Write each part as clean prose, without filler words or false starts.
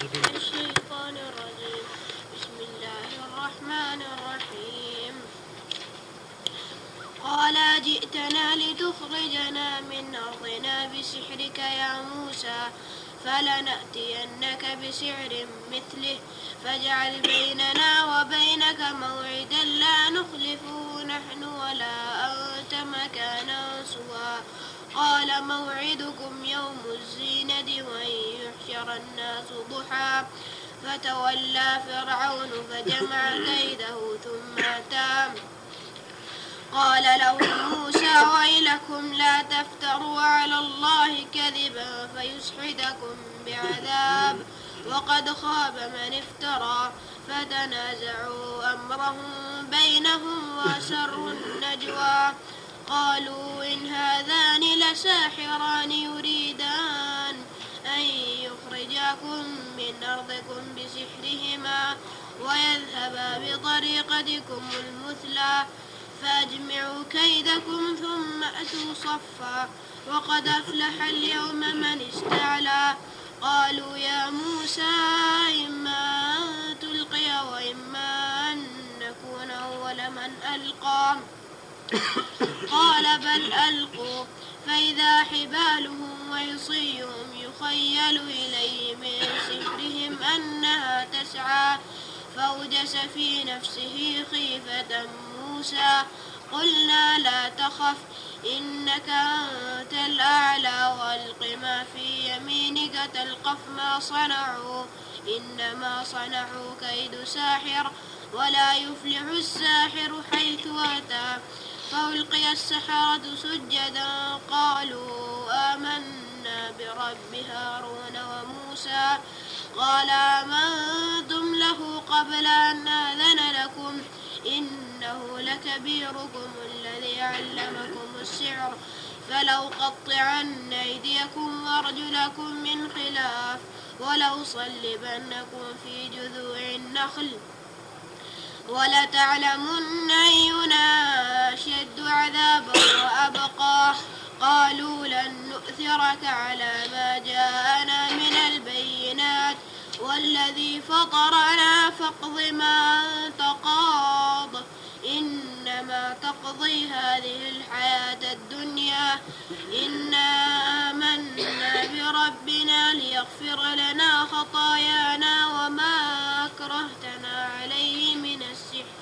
الشيطان الرجيم. بسم الله الرحمن الرحيم. قال جئتنا لتخرجنا من أرضنا بسحرك يا موسى فلنأتينك بسحر مثله فاجعل بيننا وبينك موعدا لا نخلفه نحن ولا أنت مكانا سوى. قال موعدكم يوم الزينة وأن يحشر الناس ضحى فتولى فرعون فجمع كيده ثم أتى قال لهم موسى ويلكم لا تفتروا على الله كذبا فيسحتكم بعذاب وقد خاب من افترى. فتنازعوا أمرهم بينهم وأسروا النجوى قالوا إن هذان لساحران يريدان أن يخرجاكم من أرضكم بسحرهما ويذهبا بطريقتكم المثلى فأجمعوا كيدكم ثم أتوا صفا وقد أفلح اليوم من استعلى. قالوا يا موسى إما أن تلقي وإما أن نكون أول من ألقى قال بل ألقوا فإذا حبالهم وعصيهم يخيل إليه من سحرهم أنها تسعى فأوجس في نفسه خيفة موسى قلنا لا تخف إنك أنت الأعلى وألق ما في يمينك تلقف ما صنعوا إنما صنعوا كيد ساحر ولا يفلح الساحر حيث أتى. فألقي السحرة سجدا قالوا آمنا برب هارون وموسى قال آمنتم له قبل أن آذن لكم إنه لكبيركم الذي علمكم السحر فلأقطعن أيديكم وأرجلكم من خلاف ولأصلبنكم في جذوع النخل ولتعلمن أينا أشد عذابا وأبقى. قالوا لن نؤثرك على ما جاءنا من البينات والذي فطرنا فاقض ما أنت قاض إنما تقضي هذه الحياة الدنيا إنا آمنا بربنا ليغفر لنا خطايانا وما أكرهتنا عليه من السحر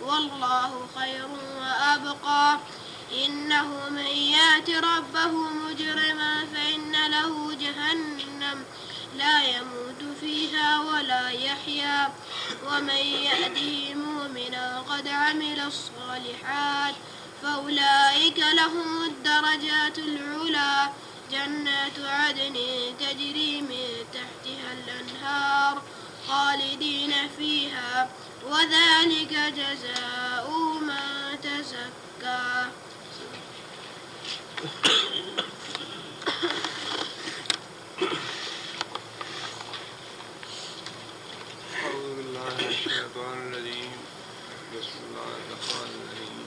والله خير وأبقى. إنه من يأت ربه مجرما فإن له جهنم لا يموت فيها ولا يحيا ومن يأته مؤمنا قد عمل الصالحات فأولئك لهم الدرجات العلى جنات عدن تجري من تحتها الأنهار خالدين فيها وذلك جزاء من تزكى. أعوذ بالله من الشيطان الرجيم بسم الله الرحمن الرحيم.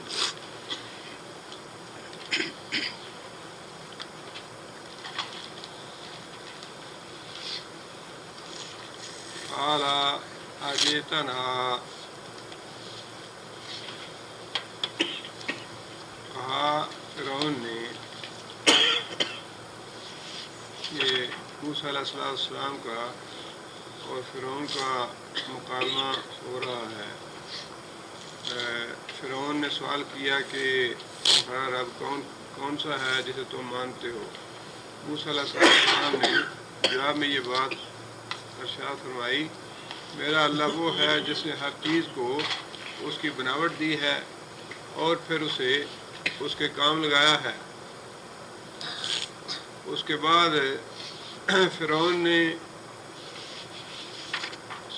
قال أجئتنا کہا فرعون نے یہ موسیٰ علیہ السلام کا اور فرعون کا مکالمہ ہو رہا ہے۔ فرعون نے سوال کیا کہ تمہارا رب کون سا ہے جسے تم مانتے ہو؟ موسیٰ علیہ السلام نے جواب میں یہ بات ارشاد فرمائی، میرا اللہ وہ ہے جس نے ہر چیز کو اس کی بناوٹ دی ہے اور پھر اسے اس کے کام لگایا ہے۔ اس کے بعد فرعون نے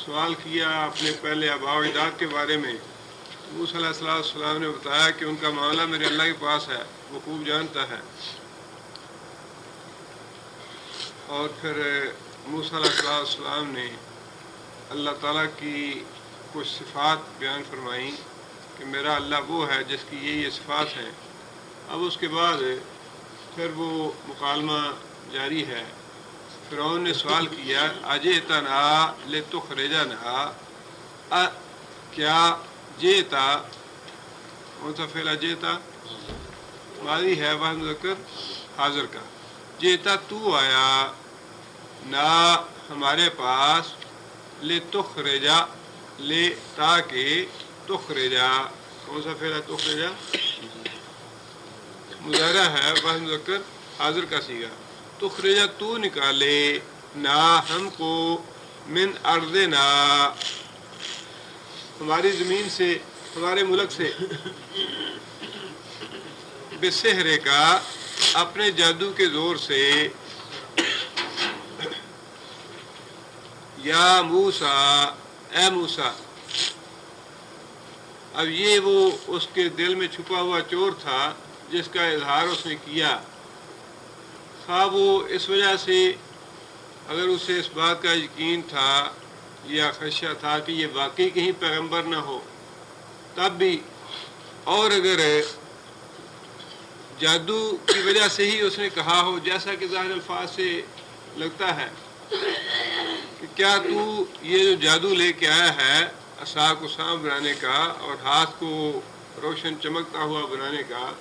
سوال کیا اپنے پہلے آباء و اجداد کے بارے میں۔ موسیٰ علیہ السلام نے بتایا کہ ان کا معاملہ میرے اللہ کے پاس ہے، وہ خوب جانتا ہے۔ اور پھر موسیٰ علیہ السلام نے اللہ تعالیٰ کی کچھ صفات بیان فرمائیں کہ میرا اللہ وہ ہے جس کی یہ صفات ہیں۔ اب اس کے بعد پھر وہ مکالمہ جاری ہے۔ فرعون نے سوال کیا اجئتنا لتخرجنا، کیا جیتا کون سا فعل اجئتا ماضی ہے واحد مذکر حاضر کا، جیتا تو آیا نا ہمارے پاس، لتخرجا لے تاکہ، تخرجا کون سا فعل ہے تخرجا مضارع ہے واحد مذکر حاضر کا صیغہ، تخرجا تو نکالے نا ہم کو، من ارضنا ہماری زمین سے، ہمارے ملک سے، بسحر کا اپنے جادو کے زور سے، یا موسیٰ اے موسیٰ۔ اب یہ وہ اس کے دل میں چھپا ہوا چور تھا جس کا اظہار اس نے کیا، خواہ وہ اس وجہ سے اگر اسے اس بات کا یقین تھا یا خدشہ تھا کہ یہ واقعی کہیں پیغمبر نہ ہو تب بھی، اور اگر جادو کی وجہ سے ہی اس نے کہا ہو، جیسا کہ ظاہر الفاظ سے لگتا ہے کہ کیا تو یہ جو جادو لے کے آیا ہے عصا کو سانپ بنانے کا اور ہاتھ کو روشن چمکتا ہوا بنانے کا،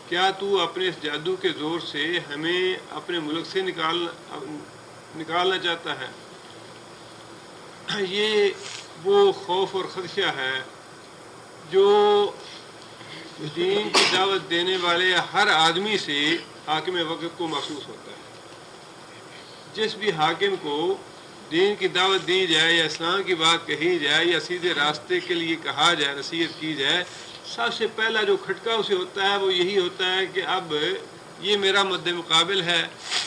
کیا تو اپنے اس جادو کے زور سے ہمیں اپنے ملک سے نکالنا چاہتا ہے؟ یہ وہ خوف اور خدشہ ہے جو دین کی دعوت دینے والے ہر آدمی سے حاکم وقت کو محسوس ہوتا ہے۔ جس بھی حاکم کو دین کی دعوت دی جائے یا اسلام کی بات کہی جائے یا سیدھے راستے کے لیے کہا جائے، نصیحت کی جائے، سب سے پہلا جو کھٹکا اسے ہوتا ہے وہ یہی ہوتا ہے کہ اب یہ میرا مد مقابل ہے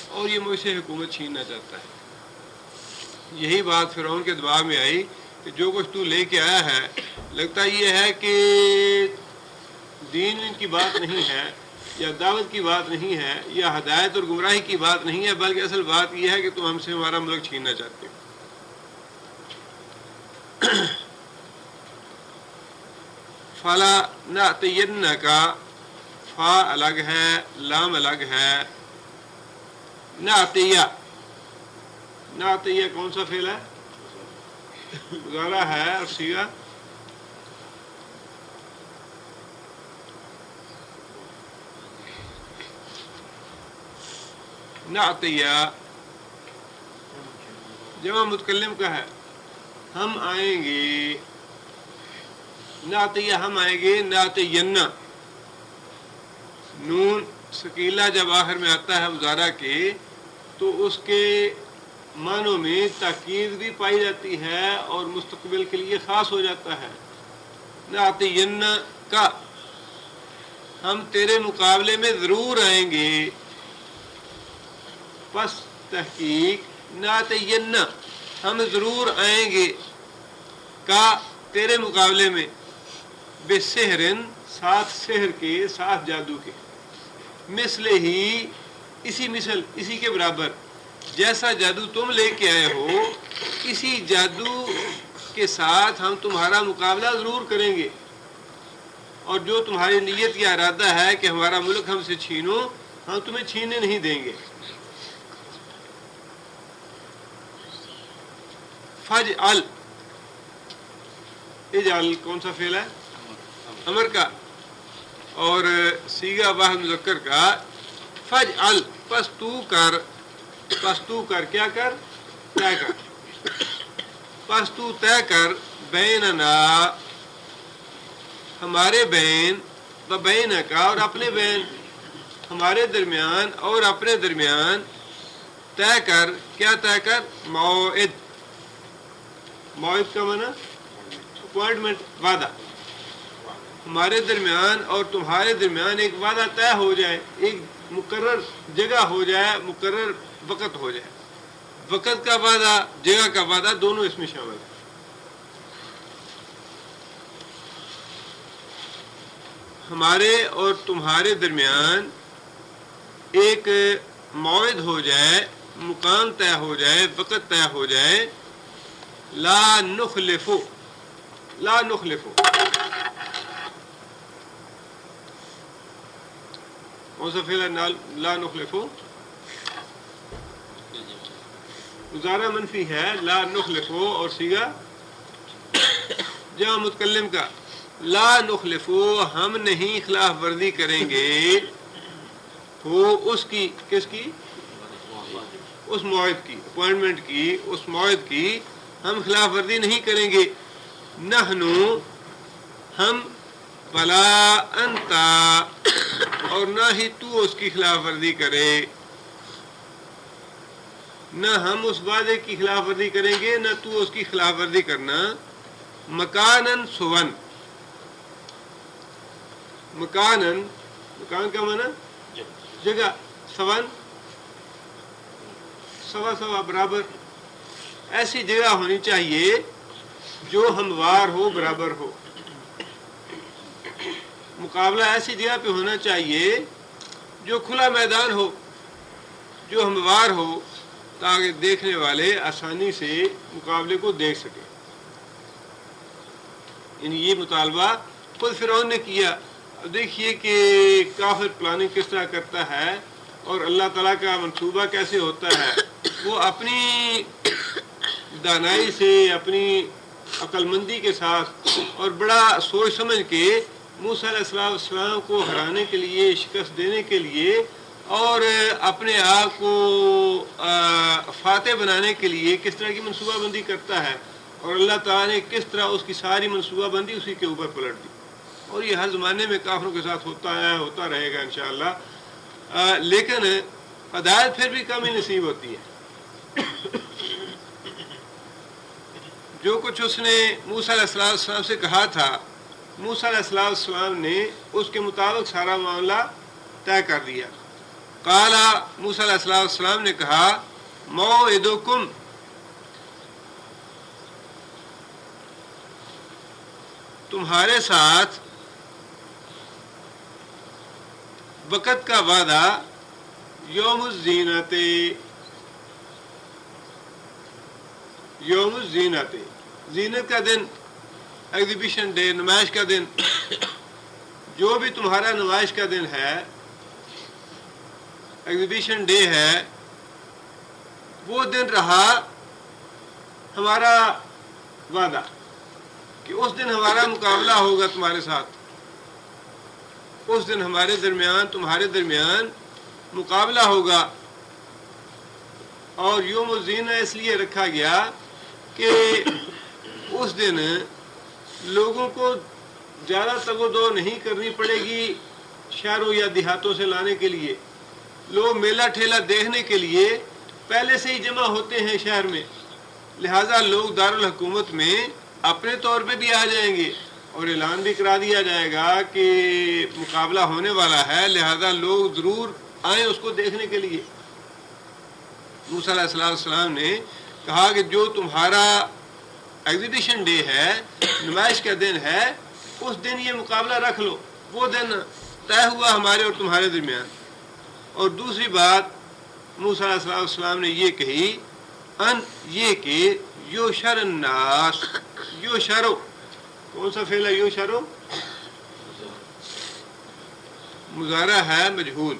اور یہ مجھ سے حکومت چھیننا چاہتا ہے۔ یہی بات فرعون کے دماغ میں آئی کہ جو کچھ تو لے کے آیا ہے لگتا یہ ہے کہ دین ان کی بات نہیں ہے یا دعوت کی بات نہیں ہے یا ہدایت اور گمراہی کی بات نہیں ہے، بلکہ اصل بات یہ ہے کہ تم ہم سے ہمارا ملک چھیننا چاہتے ہو۔ فلا نأتینک کا فا الگ ہے، لام الگ ہے، نأتیہ، نأتیہ کون سا فعل ہے؟ مضارع ہے اور صیغہ نأتیہ جمع متکلم کا ہے، ہم آئیں گے، نأتیہ ہم آئیں گے، نأتین نون ثقیلہ جب آخر میں آتا ہے مضارع کے تو اس کے معنوں میں تاکید بھی پائی جاتی ہے اور مستقبل کے لیے خاص ہو جاتا ہے۔ نأتین کا ہم تیرے مقابلے میں ضرور آئیں گے، پس تحقیق نأتین ہم ضرور آئیں گے، کا تیرے مقابلے میں، بسحرن ساتھ سحر کے، ساتھ جادو کے، مثل ہی اسی مثل اسی کے برابر، جیسا جادو تم لے کے آئے ہو اسی جادو کے ساتھ ہم تمہارا مقابلہ ضرور کریں گے، اور جو تمہاری نیت یا ارادہ ہے کہ ہمارا ملک ہم سے چھینو، ہم تمہیں چھیننے نہیں دیں گے۔ فجعل، اجعل کون سا فعل ہے؟ امر کا اور صیغہ واحد مذکر کا، فجعل پس تو کر کیا کر؟ طے کر، پس تو طے کر، بیننا ہمارے بین، و بینک اور اپنے بین، ہمارے درمیان اور اپنے درمیان، طے کر کیا طے کر؟ موعد، موعد کا معنی اپوائنٹمنٹ، وعدہ، ہمارے درمیان اور تمہارے درمیان ایک وعدہ طے ہو جائے، ایک مقرر جگہ ہو جائے، مقرر وقت ہو جائے۔ وقت کا وعدہ، جگہ کا وعدہ دونوں اس میں شامل ہیں۔ ہمارے اور تمہارے درمیان ایک موعد ہو جائے، مقام طے ہو جائے، وقت طے ہو جائے، لا نخلف، لا نخلف کون سا فعل ہے؟ لا نخلف، مضارع منفی ہے لا نخلفو اور صیغہ جمع متکلم کا لا نخلفو ہم نہیں خلاف ورزی کریں گے ہو اس کی کس کی اس موعد کی اپوائنٹمنٹ کی اس موعد کی ہم خلاف ورزی نہیں کریں گے نحنو ہم ولا انتا اور نہ ہی تو اس کی خلاف ورزی کرے نہ ہم اس وعدے کی خلاف ورزی کریں گے نہ تو اس کی خلاف ورزی کرنا مکانن سون مکان کا معنی جگہ سون سوا سوا برابر ایسی جگہ ہونی چاہیے جو ہموار ہو برابر ہو مقابلہ ایسی جگہ پہ ہونا چاہیے جو کھلا میدان ہو جو ہموار ہو تاکہ دیکھنے والے آسانی سے مقابلے کو دیکھ سکیں یعنی یہ مطالبہ خود فرعون نے کیا اب دیکھیے کہ کافر پلاننگ کس طرح کرتا ہے اور اللہ تعالیٰ کا منصوبہ کیسے ہوتا ہے وہ اپنی دانائی سے اپنی عقل مندی کے ساتھ اور بڑا سوچ سمجھ کے موسیٰ علیہ السلام کو ہرانے کے لیے شکست دینے کے لیے اور اپنے آپ کو فاتح بنانے کے لیے کس طرح کی منصوبہ بندی کرتا ہے اور اللہ تعالیٰ نے کس طرح اس کی ساری منصوبہ بندی اسی کے اوپر پلٹ دی اور یہ ہر زمانے میں کافروں کے ساتھ ہوتا ہے ہوتا رہے گا انشاءاللہ لیکن ہدایت پھر بھی کم ہی نصیب ہوتی ہے جو کچھ اس نے موسیٰ علیہ السلام سے کہا تھا موسیٰ علیہ السلام نے اس کے مطابق سارا معاملہ طے کر دیا قالا موسیٰ علیہ السلام نے کہا موعدکم تمہارے ساتھ وقت کا وعدہ یوم الزینت زینت کا دن ایگزیبیشن ڈے نمائش کا دن جو بھی تمہارا نمائش کا دن ہے ایگزیبیشن ڈے ہے وہ دن رہا ہمارا وعدہ کہ اس دن ہمارا مقابلہ ہوگا تمہارے ساتھ اس دن ہمارے درمیان تمہارے درمیان مقابلہ ہوگا اور یوم الزینہ اس لیے رکھا گیا کہ اس دن لوگوں کو زیادہ تگ و دو نہیں کرنی پڑے گی شہروں یا دیہاتوں سے لانے کے لیے لوگ میلہ ٹھیلا دیکھنے کے لیے پہلے سے ہی جمع ہوتے ہیں شہر میں لہٰذا لوگ دارالحکومت میں اپنے طور پہ بھی آ جائیں گے اور اعلان بھی کرا دیا جائے گا کہ مقابلہ ہونے والا ہے لہذا لوگ ضرور آئیں اس کو دیکھنے کے لیے موسیٰ علیہ السلام نے کہا کہ جو تمہارا ایگزیبیشن ڈے ہے نمائش کا دن ہے اس دن یہ مقابلہ رکھ لو وہ دن طے ہوا ہمارے اور تمہارے درمیان اور دوسری بات موسیٰ علیہ السلام نے یہ کہی ان یہ کہ یوشر الناس یوشرو کون سا فعل ہے یوشرو مضارع ہے مجہول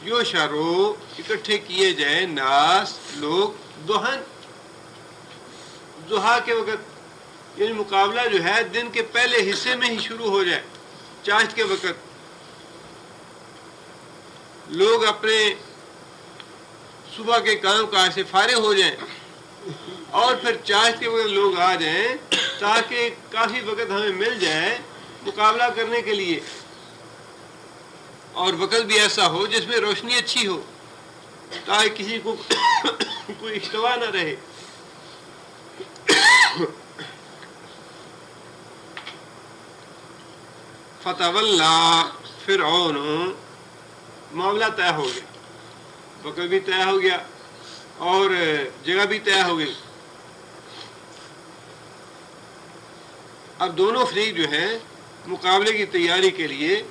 یوشرو اکٹھے کیے جائیں ناس لوگ دہن ضحیٰ کے وقت یعنی مقابلہ جو ہے دن کے پہلے حصے میں ہی شروع ہو جائے چاشت کے وقت لوگ اپنے صبح کے کام کاج سے فارغ ہو جائیں اور پھر چاشت کے وقت لوگ آ جائیں تاکہ کافی وقت ہمیں مل جائے مقابلہ کرنے کے لیے اور وقت بھی ایسا ہو جس میں روشنی اچھی ہو تاکہ کسی کو کوئی اشتباہ نہ رہے فتولا فرعون معاملہ طے ہو گیا وقت بھی طے ہو گیا اور جگہ بھی طے ہو گئی اب دونوں فریق جو ہیں مقابلے کی تیاری کے لیے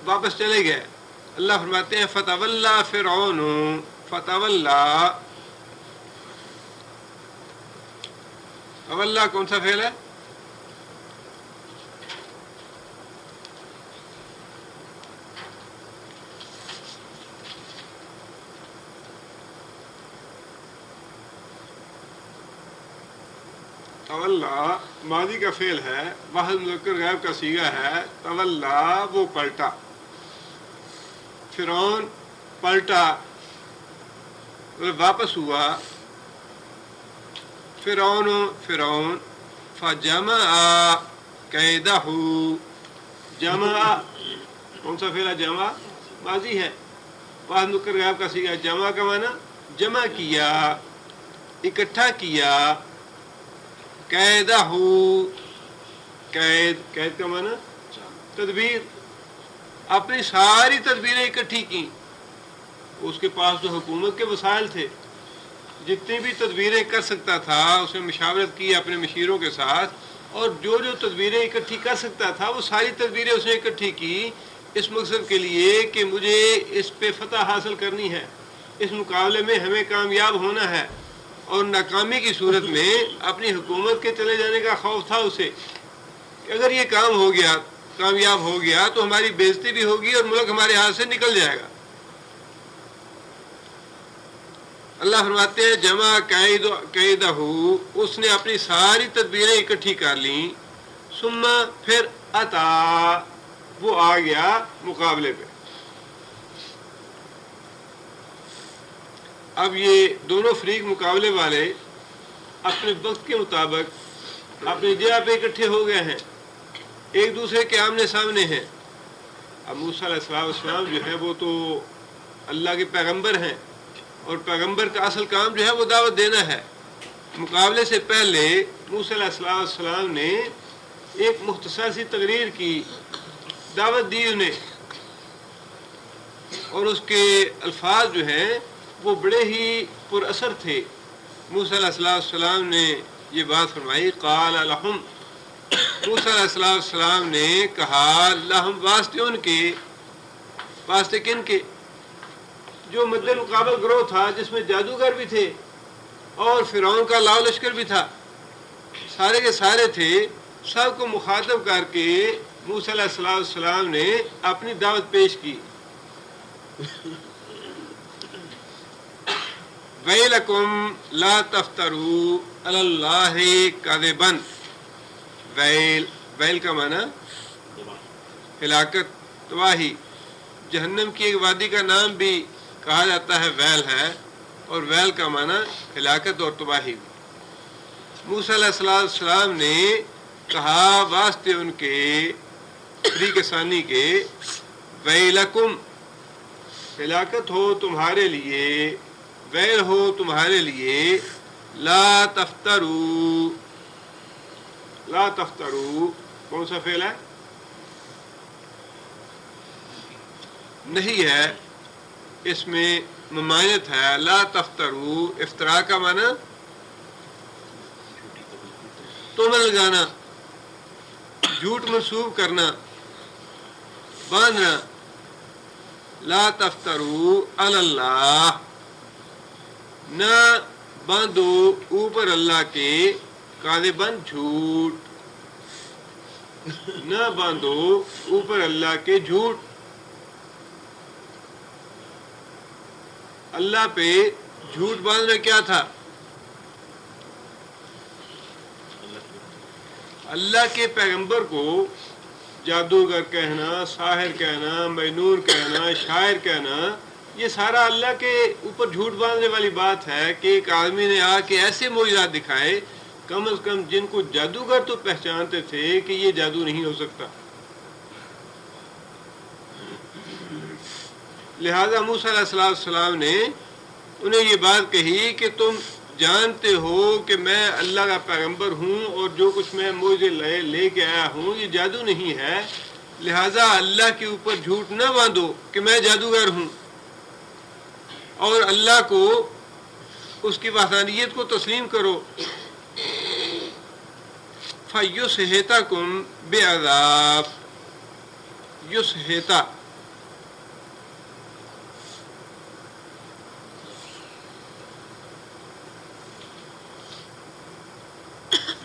واپس چلے گئے اللہ فرماتے ہیں فتولا فرعون فتولا اولا کون سا فعل ہے تولا ماضی کا فعل ہے، واحد مذکر غائب کا صیغہ ہے، تولا وہ پلٹا، فرعون پلٹا واپس ہوا، فرعون فجمع کیدہ، جمع کون سا فعل ہے؟ جمع ماضی ہے، واحد مذکر غائب کا صیغہ، جمع کا معنی جمع کیا، اکٹھا کیا، قیدہ، قید کا معنی تدبیر، اپنی ساری تدبیریں اکٹھی کی، اس کے پاس جو حکومت کے وسائل تھے، جتنی بھی تدبیریں کر سکتا تھا اس نے مشاورت کی اپنے مشیروں کے ساتھ، اور جو تدبیریں اکٹھی کر سکتا تھا وہ ساری تدبیریں اس نے اکٹھی کی اس مقصد کے لیے کہ مجھے اس پہ فتح حاصل کرنی ہے، اس مقابلے میں ہمیں کامیاب ہونا ہے، اور ناکامی کی صورت میں اپنی حکومت کے چلے جانے کا خوف تھا اسے کہ اگر یہ کام ہو گیا، کامیاب ہو گیا تو ہماری بے عزتی بھی ہوگی اور ملک ہمارے ہاتھ سے نکل جائے گا۔ اللہ فرماتے ہیں جمع قیدہ، اس نے اپنی ساری تدبیریں اکٹھی کر لیں، ثم پھر اتا، وہ آ گیا مقابلے پہ۔ اب یہ دونوں فریق مقابلے والے اپنے وقت کے مطابق اپنی جگہ پہ اکٹھے ہو گئے ہیں، ایک دوسرے کے آمنے سامنے ہیں۔ اب موسیٰ علیہ السلام جو ہے وہ تو اللہ کے پیغمبر ہیں، اور پیغمبر کا اصل کام جو ہے وہ دعوت دینا ہے۔ مقابلے سے پہلے موسیٰ علیہ السلام نے ایک مختصر سی تقریر کی، دعوت دی انہیں، اور اس کے الفاظ جو ہیں وہ بڑے ہی پر اثر تھے۔ موسیٰ علیہ السلام نے یہ بات فرمائی، قال لہم، موسیٰ علیہ السلام نے کہا، لہم واسطے ان کے، واسطے کن کے؟ جو مد مقابل گروہ تھا جس میں جادوگر بھی تھے اور فرعون کا لاؤ لشکر بھی تھا، سارے کے سارے تھے، سب کو مخاطب کر کے موسیٰ علیہ السلام نے اپنی دعوت پیش کی۔ ویلکم لا تفتروا علی اللہ کذبا، ویل کا معنی ہلاکت، تباہی۔ جہنم کی ایک وادی کا نام بھی کہا جاتا ہے ویل ہے، اور ویل کا معنی ہلاکت اور تباہی بھی۔ موسیٰ علیہ السلام نے کہا واسطے ان کے، فریق ثانی کے، ویلکم، ہلاکت ہو تمہارے لیے، ویل ہو تمہارے لیے، لا تفتروا، لا تفتروا کون سا فعل ہے؟ نہیں ہے، اس میں ممانعت ہے، لا تفتروا، افتراء کا معنی تہمت لگانا، جھوٹ منسوب کرنا، باندھنا۔ لا تفتروا علی اللہ، نہ باندھو اوپر اللہ کے، کاذباً جھوٹ، نہ باندھو اوپر اللہ کے جھوٹ۔ اللہ پہ جھوٹ باندھنا کیا تھا؟ اللہ کے پیغمبر کو جادوگر کہنا، ساحر کہنا، مجنون کہنا، شاعر کہنا، یہ سارا اللہ کے اوپر جھوٹ باندھنے والی بات ہے کہ ایک آدمی نے آ کے ایسے معجزات دکھائے، کم از کم جن کو جادوگر تو پہچانتے تھے کہ یہ جادو نہیں ہو سکتا۔ لہذا موسیٰ علیہ السلام نے انہیں یہ بات کہی کہ تم جانتے ہو کہ میں اللہ کا پیغمبر ہوں، اور جو کچھ میں معجزے لے کے آیا ہوں یہ جادو نہیں ہے، لہذا اللہ کے اوپر جھوٹ نہ باندھو کہ میں جادوگر ہوں، اور اللہ کو، اس کی وحدانیت کو تسلیم کرو۔ فَيُسْحِتَكُمْ بِعَذَابٍ، یسحتا،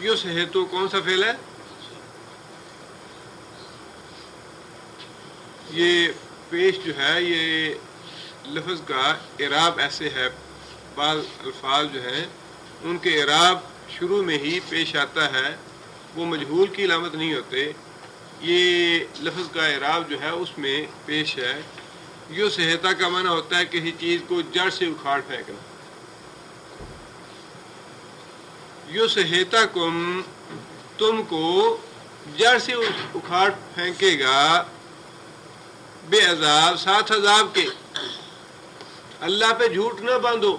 یسحتو کون سا فعل ہے؟ یہ پیش جو ہے، یہ لفظ کا اعراب ایسے ہے، بعض الفاظ جو ہیں ان کے اعراب شروع میں ہی پیش آتا ہے وہ مجہول کی علامت نہیں ہوتے. یہ لفظ کا اعراب جو ہے اس میں پیش ہے. یو سہیتا کا معنی ہوتا ہے کسی چیز کو جڑ سے اکھاڑ پھینکنا. یو سہیتا کم تم کو جڑ سے اکھاڑ پھینکے گا بے عذاب ساتھ عذاب کے. اللہ پہ جھوٹ نہ باندھو.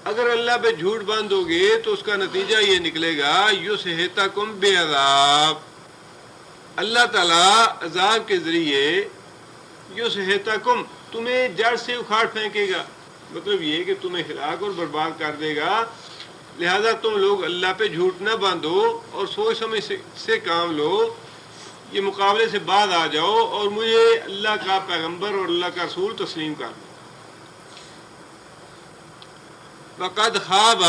اگر اللہ پہ جھوٹ باندھو گے تو اس کا نتیجہ یہ نکلے گا یو سہیتا کم بے عذاب. اللہ تعالیٰ عذاب کے ذریعے یو سہیتا کم تمہیں جڑ سے اکھاڑ پھینکے گا. مطلب یہ کہ تمہیں ہلاک اور برباد کر دے گا. لہذا تم لوگ اللہ پہ جھوٹ نہ باندھو اور سوچ سمجھ سے کام لو. یہ مقابلے سے بعد آ جاؤ اور مجھے اللہ کا پیغمبر اور اللہ کا رسول تسلیم کر دو. وقد خواب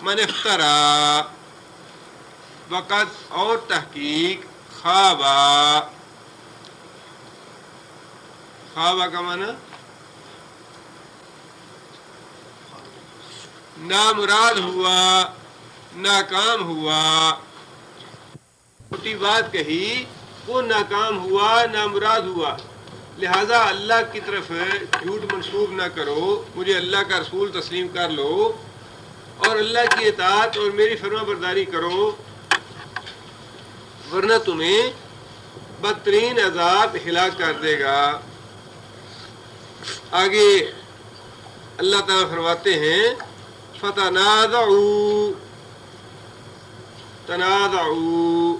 من افترا. وقد اور تحقیق خوابا. خوابا کا معنی نامراد ہوا, ناکام ہوا. چھوٹی بات کہی وہ ناکام ہوا, نامراد ہوا. لہذا اللہ کی طرف جھوٹ منسوب نہ کرو. مجھے اللہ کا رسول تسلیم کر لو اور اللہ کی اطاعت اور میری فرما برداری کرو, ورنہ تمہیں بدترین عذاب ہلاک کر دے گا. آگے اللہ تعالیٰ فرماتے ہیں فتنازعوا. تنازعوا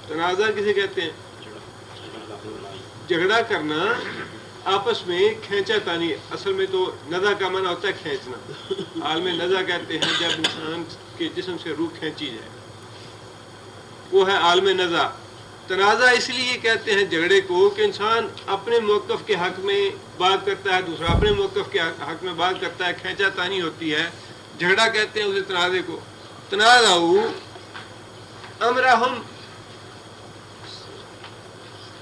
تنازع کسے کہتے ہیں؟ جھگڑا کرنا, آپس میں کھینچا تانی. اصل میں تو نزع کا معنی ہوتا ہے کھینچنا. عالم نزع کہتے ہیں جب انسان کے جسم سے روح کھینچی جائے, وہ ہے عالم نزع. تنازع اس لیے کہتے ہیں جھگڑے کو کہ انسان اپنے موقف کے حق میں بات کرتا ہے, دوسرا اپنے موقف کے حق میں بات کرتا ہے, کھینچا تانی ہوتی ہے. جھگڑا کہتے ہیں اسے تنازع کو. تنازعوا امرہم,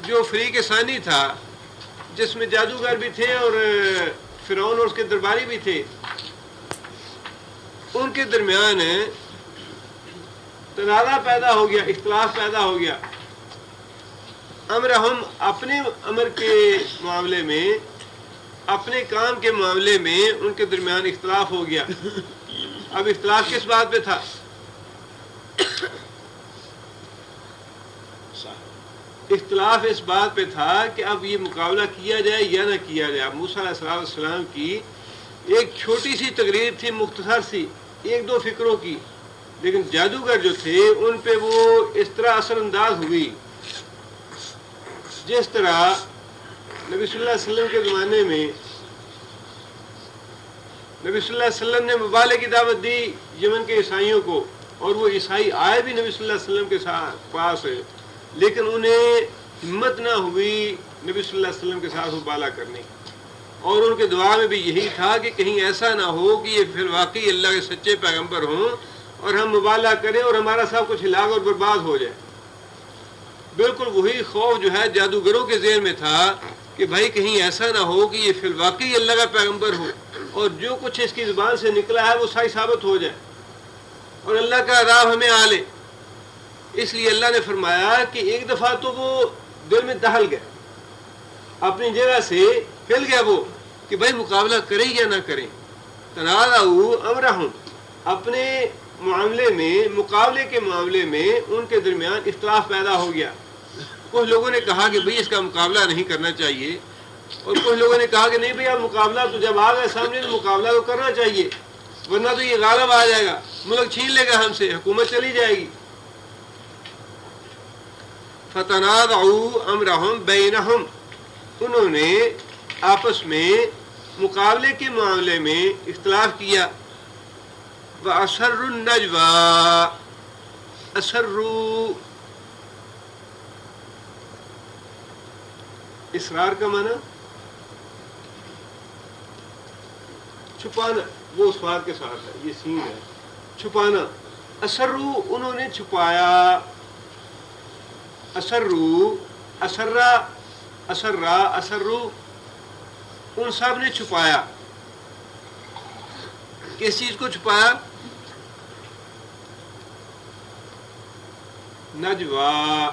جو فریق ثانی تھا جس میں جادوگر بھی تھے اور فرعون اور اس کے درباری بھی تھے, ان کے درمیان تنازع پیدا ہو گیا, اختلاف پیدا ہو گیا. امرہم اپنے امر کے معاملے میں, اپنے کام کے معاملے میں ان کے درمیان اختلاف ہو گیا. اب اختلاف کس بات پہ تھا؟ اختلاف اس بات پہ تھا کہ اب یہ مقابلہ کیا جائے یا نہ کیا جائے. موسیٰ علیہ السلام کی ایک چھوٹی سی تقریر تھی, مختصر سی, ایک دو فکروں کی, لیکن جادوگر جو تھے ان پہ وہ اس طرح اثر انداز ہوئی جس طرح نبی صلی اللہ علیہ وسلم کے زمانے میں نبی صلی اللہ علیہ وسلم نے مبالغے کی دعوت دی یمن کے عیسائیوں کو, اور وہ عیسائی آئے بھی نبی صلی اللہ علیہ وسلم کے پاس, لیکن انہیں ہمت نہ ہوئی نبی صلی اللہ علیہ وسلم کے ساتھ مبالغہ کرنے. اور ان کے دعا میں بھی یہی تھا کہ کہیں ایسا نہ ہو کہ یہ پھر واقعی اللہ کے سچے پیغمبر ہوں اور ہم مبالغہ کریں اور ہمارا سب کچھ ہلاک اور برباد ہو جائے. بالکل وہی خوف جو ہے جادوگروں کے ذہن میں تھا کہ بھائی کہیں ایسا نہ ہو کہ یہ پھر واقعی اللہ کا پیغمبر ہو اور جو کچھ اس کی زبان سے نکلا ہے وہ صحیح ثابت ہو جائے اور اللہ کا عذاب ہمیں آ لے. اس لیے اللہ نے فرمایا کہ ایک دفعہ تو وہ دل میں دہل گئے, اپنی جگہ سے ہل گیا وہ کہ بھائی مقابلہ کریں یا نہ کریں. تنازعوا امرہم, اپنے معاملے میں, مقابلے کے معاملے میں ان کے درمیان اختلاف پیدا ہو گیا. کچھ لوگوں نے کہا کہ بھئی اس کا مقابلہ نہیں کرنا چاہیے, اور کچھ لوگوں نے کہا کہ نہیں بھئی اب مقابلہ تو جب آ گئے سامنے تو مقابلہ تو کرنا چاہیے, ورنہ تو یہ غالب آ جائے گا, ملک چھین لے گا ہم سے, حکومت چلی جائے گی. فتنازعوا امرہم بینہم, انہوں نے آپس میں مقابلے کے معاملے میں اختلاف کیا. وَأَسَرُّوا النَّجْوَىٰ, اسروا اسرار کا معنی چھپانا, وہ اس بات کے ساتھ ہے, یہ سین ہے, چھپانا. اسروا انہوں نے چھپایا, اسروا اسرو ان سب نے چھپایا. کس چیز کو چھپایا؟ نجوا.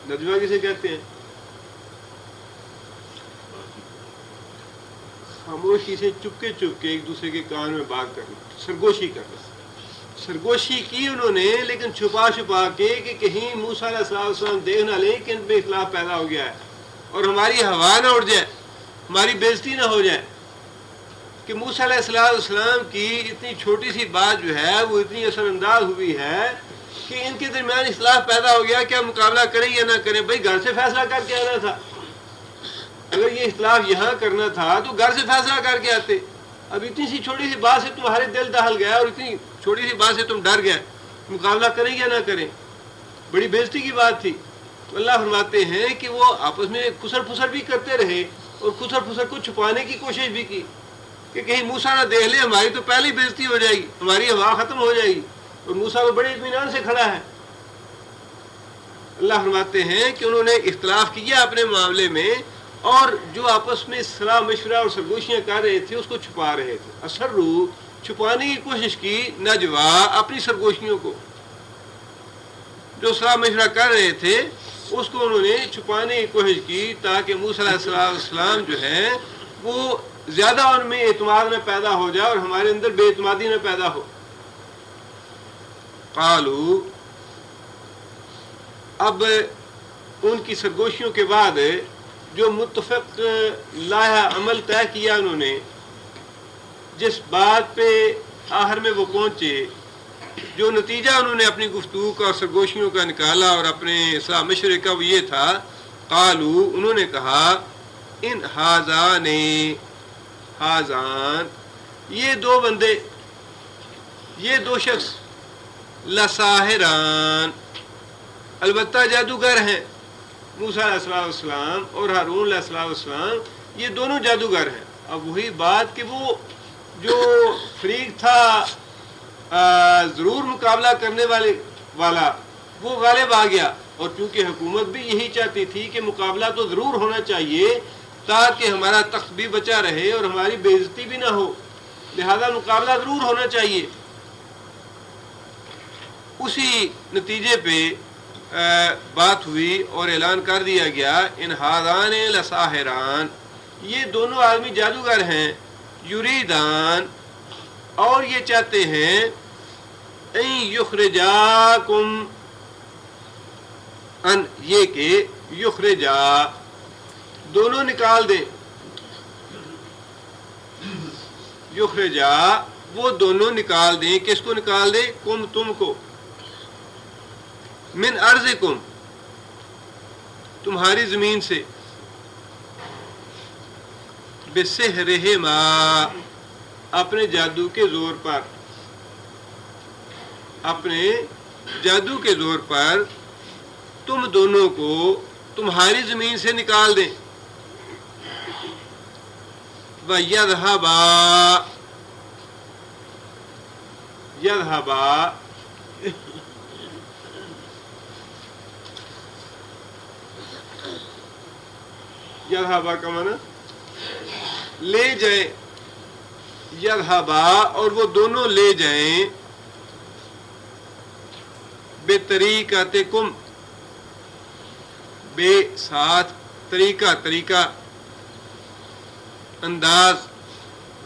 نجوا کسے کہتے ہیں؟ خاموشی سے چپکے ایک دوسرے کے کان میں بات کرنا، سرگوشی کرنا. سرگوشی کی انہوں نے، لیکن چھپا کے کہ کہیں موسیٰ علیہ السلام دیکھ نہ لیں کہ ان پہ اختلاف پیدا ہو گیا ہے اور ہماری ہوا نہ اڑ جائے، ہماری بےزتی نہ ہو جائے. کہ موسیٰ علیہ السلام کی اتنی چھوٹی سی بات جو ہے وہ اتنی اثر انداز ہوئی ہے کہ ان کے درمیان اختلاف پیدا ہو گیا. کیا مقابلہ کریں یا نہ کریں؟ بھائی گھر سے فیصلہ کر کے آنا تھا. اگر یہ اختلاف یہاں کرنا تھا تو گھر سے فیصلہ کر کے آتے. اب اتنی سی چھوٹی سی بات سے تمہارے دل دہل گیا اور اتنی چھوٹی سی بات سے تم ڈر گئے. مقابلہ کریں یا نہ کریں؟ بڑی بےزتی کی بات تھی. تو اللہ فرماتے ہیں کہ وہ آپس میں کسر پھسر بھی کرتے رہے اور کسر پھسر کو چھپانے کی کوشش بھی کی کہ کہیں موسیٰ نہ دیکھ لے، ہماری تو پہلے ہی بےزتی ہو جائے گی، ہماری ہوا ختم ہو جائے گی. اور موسیٰ کو بڑے اطمینان سے کھڑا ہے. اللہ فرماتے ہیں کہ انہوں نے اختلاف کیا اپنے معاملے میں اور جو آپس میں صلاح مشورہ اور سرگوشیاں کر رہے تھے اس کو چھپا رہے تھے. اسرو چھپانے کی کوشش کی، نجوا اپنی سرگوشیوں کو. جو صلاح مشورہ کر رہے تھے اس کو انہوں نے چھپانے کی کوشش کی تاکہ موسیٰ علیہ السلام جو ہیں وہ زیادہ ان میں اعتماد نہ پیدا ہو جائے اور ہمارے اندر بے اعتمادی نہ پیدا ہو. قالو، اب ان کی سرگوشیوں کے بعد جو متفق لائحہ عمل طے کیا انہوں نے، جس بات پہ آخر میں وہ پہنچے، جو نتیجہ انہوں نے اپنی گفتگو کا اور سرگوشیوں کا نکالا اور اپنے اصلاح مشورے کا، وہ یہ تھا قالو، انہوں نے کہا ان ہاذان، یہ دو بندے، یہ دو شخص، لساحران، البتہ جادوگر ہیں. موسیٰ علیہ السلام اور ہارون علیہ السلام یہ دونوں جادوگر ہیں. اب وہی بات کہ وہ جو فریق تھا ضرور مقابلہ کرنے والا وہ غالب آ گیا. اور چونکہ حکومت بھی یہی چاہتی تھی کہ مقابلہ تو ضرور ہونا چاہیے تاکہ ہمارا تخت بھی بچا رہے اور ہماری بے عزتی بھی نہ ہو، لہذا مقابلہ ضرور ہونا چاہیے. اسی نتیجے پہ بات ہوئی اور اعلان کر دیا گیا ان ہاذان لساحران، یہ دونوں آدمی جادوگر ہیں. یریدان، اور یہ چاہتے ہیں ان یخرجاکم، ان یہ کہ یخرجا دونوں نکال دیں، یخرجا وہ دونوں نکال دیں. کس کو نکال دیں؟ کم، تم کو، من ارضکم، تمہاری زمین سے، بسحرہما، اپنے جادو کے زور پر، اپنے جادو کے زور پر تم دونوں کو تمہاری زمین سے نکال دیں. یذہبا یذہبا کا معنی لے جائیں، یذہبا اور وہ دونوں لے جائیں، بے طریقتکم، بے ساتھ، طریقہ انداز،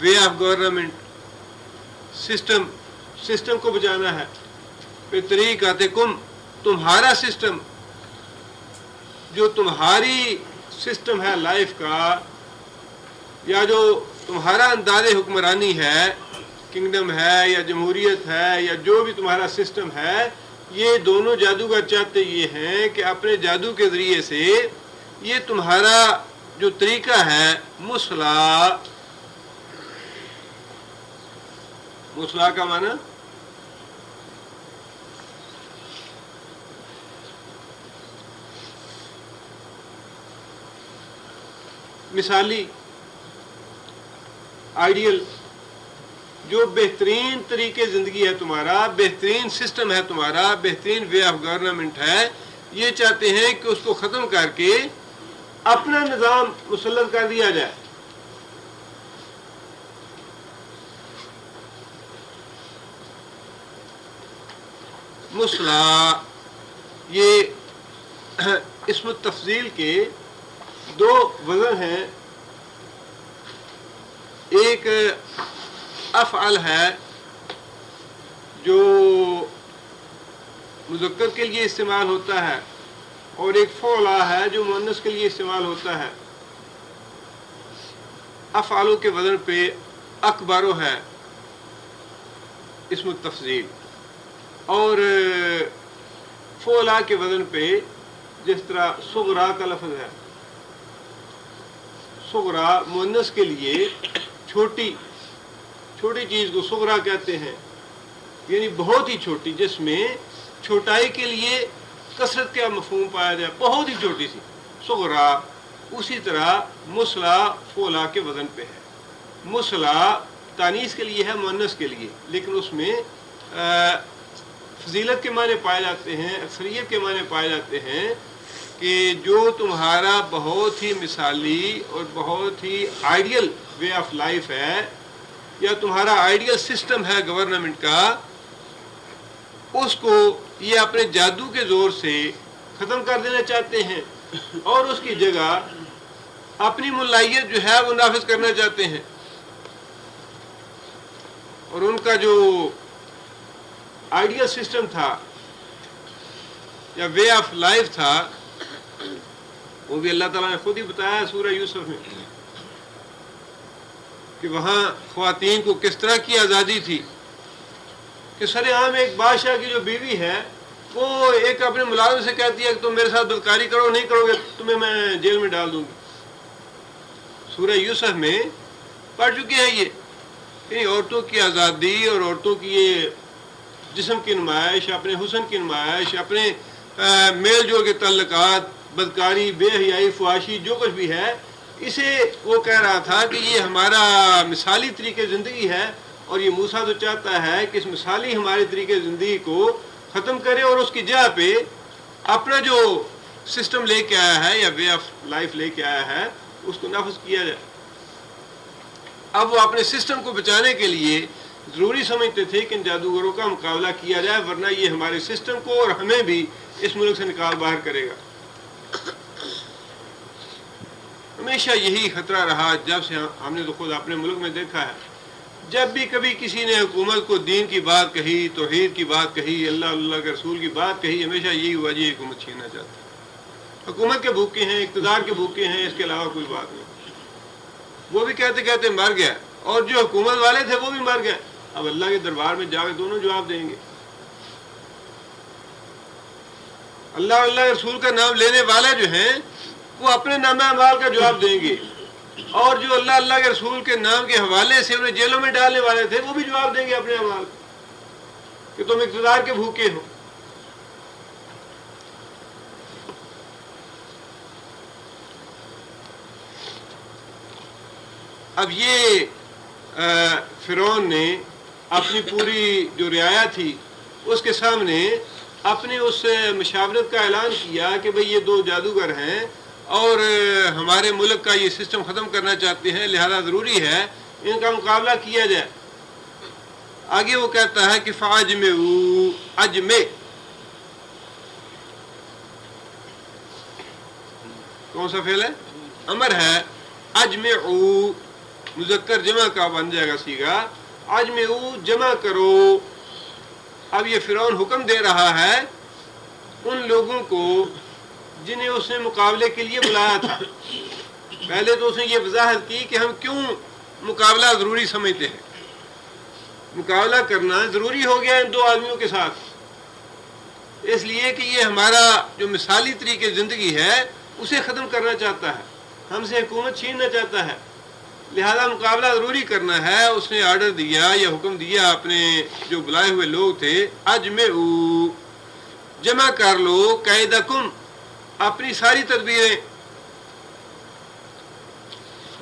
وے آف گورنمنٹ، سسٹم کو بچانا ہے. بے طریقتکم، تمہارا سسٹم، جو تمہاری سسٹم ہے لائف کا، یا جو تمہارا انداز حکمرانی ہے، کنگڈم ہے یا جمہوریت ہے یا جو بھی تمہارا سسٹم ہے، یہ دونوں جادوگر چاہتے یہ ہیں کہ اپنے جادو کے ذریعے سے یہ تمہارا جو طریقہ ہے مسلح کا معنی مثالی، آئیڈیل، جو بہترین طریقے زندگی ہے تمہارا، بہترین سسٹم ہے تمہارا، بہترین وے آف گورنمنٹ ہے، یہ چاہتے ہیں کہ اس کو ختم کر کے اپنا نظام مسلط کر دیا جائے. مسلح یہ اسم التفضیل کے دو وزن ہیں. ایک افعل ہے جو مذکر کے لیے استعمال ہوتا ہے اور ایک فعلا ہے جو مؤنث کے لیے استعمال ہوتا ہے. افعالوں کے وزن پہ اکبرو ہے اسم التفضیل اور فعلا کے وزن پہ جس طرح صغرا کا لفظ ہے. صغرا مؤنث کے لیے چھوٹی چیز کو صغرا کہتے ہیں، یعنی بہت ہی چھوٹی، جس میں چھوٹائی کے لیے کثرت کا مفہوم پایا جائے، بہت ہی چھوٹی سی صغرا. اسی طرح مسلح فعلا کے وزن پہ ہے. مسلح تانیث کے لیے ہے، مؤنث کے لیے، لیکن اس میں فضیلت کے معنی پائے جاتے ہیں، اکثریت کے معنی پائے جاتے ہیں کہ جو تمہارا بہت ہی مثالی اور بہت ہی آئیڈیل وے آف لائف ہے یا تمہارا آئیڈیل سسٹم ہے گورنمنٹ کا، اس کو یہ اپنے جادو کے زور سے ختم کر دینا چاہتے ہیں اور اس کی جگہ اپنی ملائیت جو ہے وہ نافذ کرنا چاہتے ہیں. اور ان کا جو آئیڈیل سسٹم تھا یا وے آف لائف تھا وہ بھی اللہ تعالیٰ نے خود ہی بتایا ہے سورہ یوسف میں کہ وہاں خواتین کو کس طرح کی آزادی تھی کہ سر عام ایک بادشاہ کی جو بیوی ہے وہ ایک اپنے ملازم سے کہتی ہے کہ تم میرے ساتھ بدکاری کرو، نہیں کرو گے تمہیں میں جیل میں ڈال دوں گی. سورہ یوسف میں پڑھ چکے ہیں یہ، یعنی عورتوں کی آزادی اور عورتوں کی یہ جسم کی نمائش، اپنے حسن کی نمائش، اپنے میل جول کے تعلقات، بدکاری، بے حیائی، فحاشی، جو کچھ بھی ہے، اسے وہ کہہ رہا تھا کہ یہ ہمارا مثالی طریقے زندگی ہے اور یہ موسیٰ تو چاہتا ہے کہ اس مثالی ہمارے طریقے زندگی کو ختم کرے اور اس کی جگہ پہ اپنا جو سسٹم لے کے آیا ہے یا وے آف لائف لے کے آیا ہے اس کو نافذ کیا جائے. اب وہ اپنے سسٹم کو بچانے کے لیے ضروری سمجھتے تھے کہ ان جادوگروں کا مقابلہ کیا جائے، ورنہ یہ ہمارے سسٹم کو اور ہمیں بھی اس ملک سے نکال باہر کرے گا. ہمیشہ یہی خطرہ رہا، جب سے ہم نے تو خود اپنے ملک میں دیکھا ہے، جب بھی کبھی کسی نے حکومت کو دین کی بات کہی، توحید کی بات کہی، اللہ کے رسول کی بات کہی، ہمیشہ یہی ہوا جی حکومت چھیننا چاہتا ہے، حکومت کے بھوکے ہیں، اقتدار کے بھوکے ہیں، اس کے علاوہ کوئی بات نہیں. وہ بھی کہتے کہتے مر گیا اور جو حکومت والے تھے وہ بھی مر گئے. اب اللہ کے دربار میں جا کے دونوں جواب دیں گے. اللہ اور اللہ کے رسول کا نام لینے والے جو ہیں وہ اپنے نام اعمال کا جواب دیں گے، اور جو اللہ کے رسول کے نام کے حوالے سے انہیں جیلوں میں ڈالنے والے تھے وہ بھی جواب دیں گے اپنے اعمال کہ تم اقتدار کے بھوکے ہو. اب یہ فرعون نے اپنی پوری جو رعایا تھی اس کے سامنے اپنی اس مشاورت کا اعلان کیا کہ بھئی یہ دو جادوگر ہیں اور ہمارے ملک کا یہ سسٹم ختم کرنا چاہتے ہیں، لہذا ضروری ہے ان کا مقابلہ کیا جائے. آگے وہ کہتا ہے کہ فَأَجْمِعُوا، اجمع کون سا فعل ہے؟ امر ہے. اجمعوا مذکر جمع کا بن جائے گا صیغہ، اجمعوا جمع کرو. اب یہ فرعون حکم دے رہا ہے ان لوگوں کو جنہیں اس نے مقابلے کے لیے بلایا تھا. پہلے تو اس نے یہ وضاحت کی کہ ہم کیوں مقابلہ ضروری سمجھتے ہیں. مقابلہ کرنا ضروری ہو گیا ان دو آدمیوں کے ساتھ، اس لیے کہ یہ ہمارا جو مثالی طریقے زندگی ہے اسے ختم کرنا چاہتا ہے، ہم سے حکومت چھیننا چاہتا ہے، لہذا مقابلہ ضروری کرنا ہے. اس نے آرڈر دیا یا حکم دیا اپنے جو بلائے ہوئے لوگ تھے، اجمعوا جمع کر لو، قیدکم اپنی ساری تدبیریں،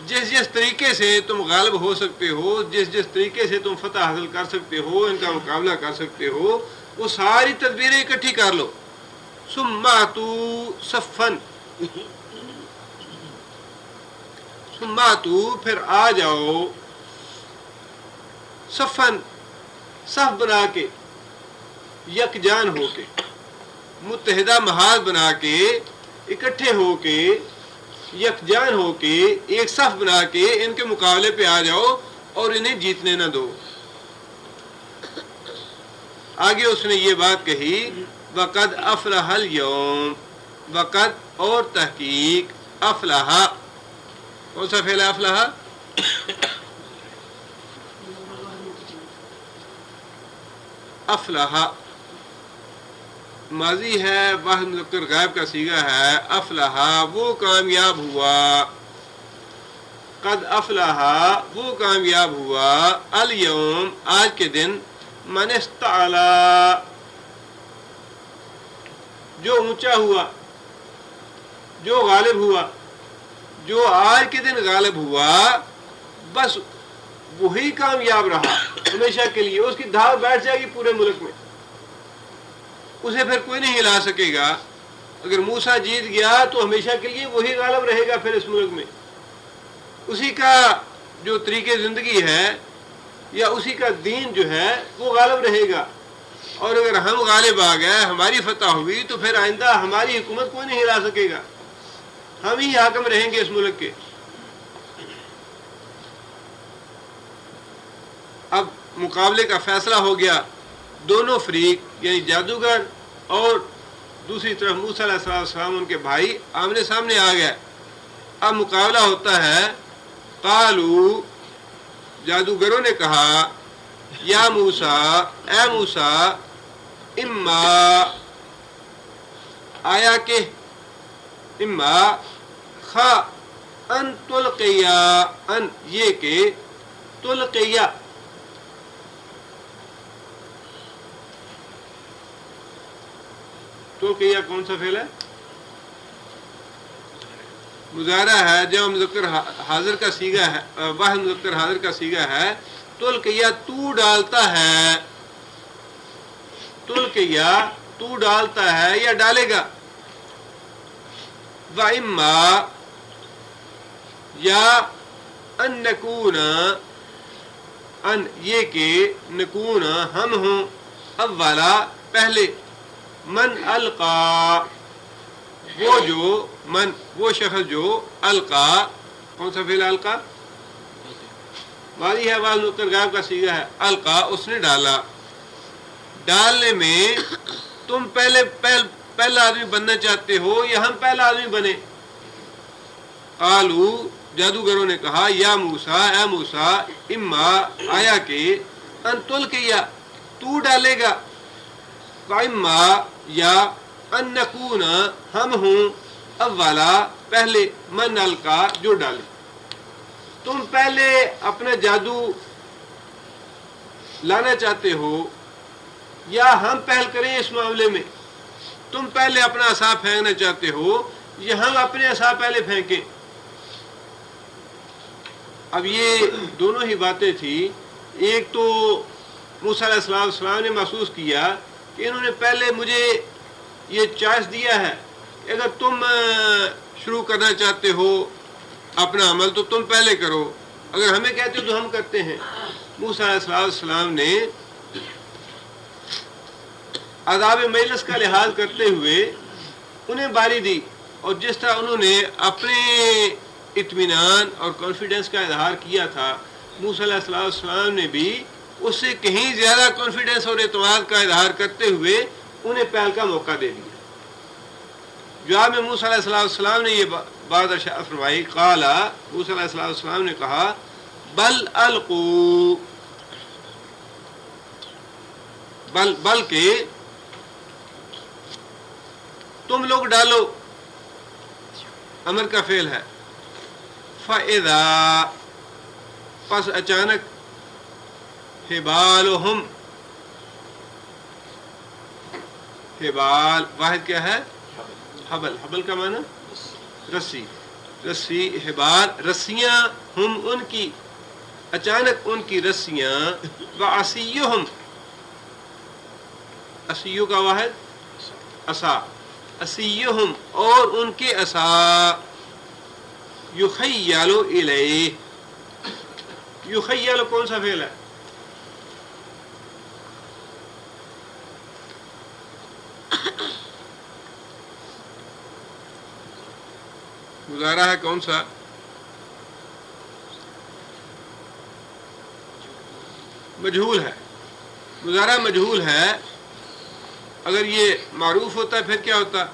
جس طریقے سے تم غالب ہو سکتے ہو، جس طریقے سے تم فتح حاصل کر سکتے ہو، ان کا مقابلہ کر سکتے ہو، وہ ساری تدبیریں اکٹھی کر لو. سماتو صفن، سماتو پھر آ جاؤ، صفن صف بنا کے، یکجان ہو کے، متحدہ محاذ بنا کے، اکٹھے ہو کے، یکجان ہو کے، ایک صف بنا کے ان کے مقابلے پہ آ جاؤ اور انہیں جیتنے نہ دو۔ آگے اس نے یہ بات کہی، وَقَدْ أَفْلَحَ الْيَوْمَ، وقد اور تحقیق، افلح، کون سا فعل ہے افلح؟ افلح ماضی ہے، واحد مذکر غائب کا صیغہ ہے، افلح وہ کامیاب ہوا، قد افلح وہ کامیاب ہوا، الیوم آج کے دن، من استعلا جو اونچا ہوا، جو غالب ہوا، جو آج کے دن غالب ہوا، بس وہی کامیاب رہا ہمیشہ کے لیے، اس کی دھاڑ بیٹھ جائے گی پورے ملک میں، اسے پھر کوئی نہیں ہلا سکے گا۔ اگر موسیٰ جیت گیا تو ہمیشہ کے لیے وہی غالب رہے گا پھر اس ملک میں، اسی کا جو طریقے زندگی ہے یا اسی کا دین جو ہے وہ غالب رہے گا، اور اگر ہم غالب آ گئے، ہماری فتح ہوئی، تو پھر آئندہ ہماری حکومت کوئی نہیں ہلا سکے گا، ہم ہی حاکم رہیں گے اس ملک کے۔ اب مقابلے کا فیصلہ ہو گیا، دونوں فریق یعنی جادوگر اور دوسری طرف موسیٰ علیہ السلام ان کے بھائی آمنے سامنے آ گئے۔ اب مقابلہ ہوتا ہے، قالو جادوگروں نے کہا، یا موسیٰ اے موسیٰ، اما آیا کہ، اما خا ان تلقیا، ان یہ کہ تلقیا، تلقیا کون سا فعل ہے؟ مضارع ہے، جب مذکر حاضر کا صیغہ ہے، واحد مذکر حاضر کا صیغہ ہے، تلقیا تو ڈالتا ہے، تلقیا تو ڈالتا ہے یا ڈالے گا، وَإِمَّا یا ان نکون، ان یہ کہ نکون ہم ہوں، اولا پہلے، من القا وہ جو، من وہ شخص جو، القا کون سا فعل القا؟ ماضی ہے، واحد مذکر غائب کا صیغہ ہے، القا اس نے ڈالا۔ ڈالنے میں تم پہلا آدمی بننا چاہتے ہو یا ہم پہلا آدمی بنے؟ قالو جادوگروں نے کہا، یا موسیٰ اے موسیٰ، اما آیا کہ، ان تلقیا تو ڈالے گا، واما یا ان نکون ہم ہوں، اولا پہلے، من القا جو ڈالے۔ تم پہلے اپنا جادو لانا چاہتے ہو یا ہم پہل کریں اس معاملے میں؟ تم پہلے اپنا عصا پھینکنا چاہتے ہو یا ہم اپنے عصا پہلے پھینکیں؟ اب یہ دونوں ہی باتیں تھیں۔ ایک تو موسیٰ علیہ السلام نے محسوس کیا کہ انہوں نے پہلے مجھے یہ چوائس دیا ہے کہ اگر تم شروع کرنا چاہتے ہو اپنا عمل تو تم پہلے کرو، اگر ہمیں کہتے ہو تو ہم کرتے ہیں۔ موسیٰ علیہ السلام نے عذاب مجلس کا لحاظ کرتے ہوئے انہیں باری دی، اور جس طرح انہوں نے اپنے اطمینان اور کانفیڈنس کا اظہار کیا تھا، موسیٰ علیہ السلام نے بھی اس سے کہیں زیادہ کانفیڈنس اور اعتماد کا اظہار کرتے ہوئے انہیں پہل کا موقع دے دیا۔ جواب میں موسیٰ علیہ السلام نے یہ بات ارشاد فرمائی، قال موسیٰ علیہ السلام نے کہا، بل القوا، بلکہ تم لوگ ڈالو، امر کا فعل ہے، فَإِذَا پس اچانک، حبالہم، حبال واحد کیا ہے؟ حبل، حبل کا معنی رسی، رسی، حبال رسیاں، ہم ان کی، اچانک ان کی رسیاں، وعصیہم، عصیوں کا واحد عصا، اسیہم اور ان کے عصا یخیل الیہ. یخیل کون سا فعل ہے؟ مضارع ہے کون سا؟ مجہول ہے. مضارع مجہول ہے. اگر یہ معروف ہوتا ہے پھر کیا ہوتا؟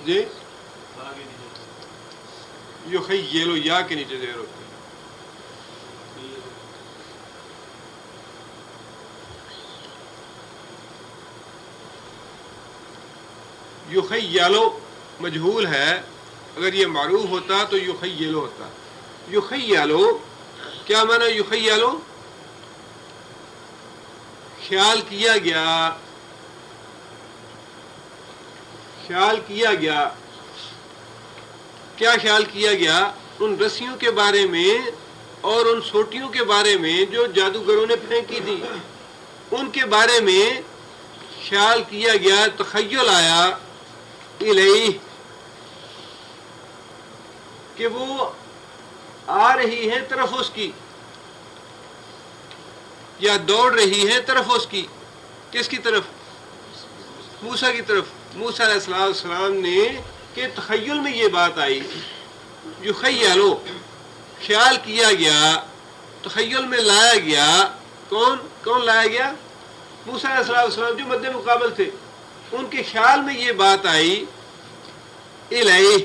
جی یخیل یا کے نیچے زیر ہوتا ہے. یخیلو مجہول ہے. اگر یہ معروف ہوتا تو یخیلو ہوتا. یخیلو کیا معنی؟ یخیلو خیال کیا گیا. خیال کیا گیا. کیا خیال کیا گیا؟ ان رسیوں کے بارے میں اور ان سوٹیوں کے بارے میں جو جادوگروں نے پھینکی تھی ان کے بارے میں خیال کیا گیا. تخیل آیا الیہ کہ وہ آ رہی ہے طرف اس کی یا دوڑ رہی ہے طرف اس کی. کس کی طرف؟ موسیٰ کی طرف. موسیٰ علیہ السلام نے کہ تخیل میں یہ بات آئی. یخیلو خیال کیا گیا. تخیل میں لایا گیا. کون لایا گیا؟ موسیٰ علیہ السلام جو مد مقابل تھے ان کے خیال میں یہ بات آئی الیہ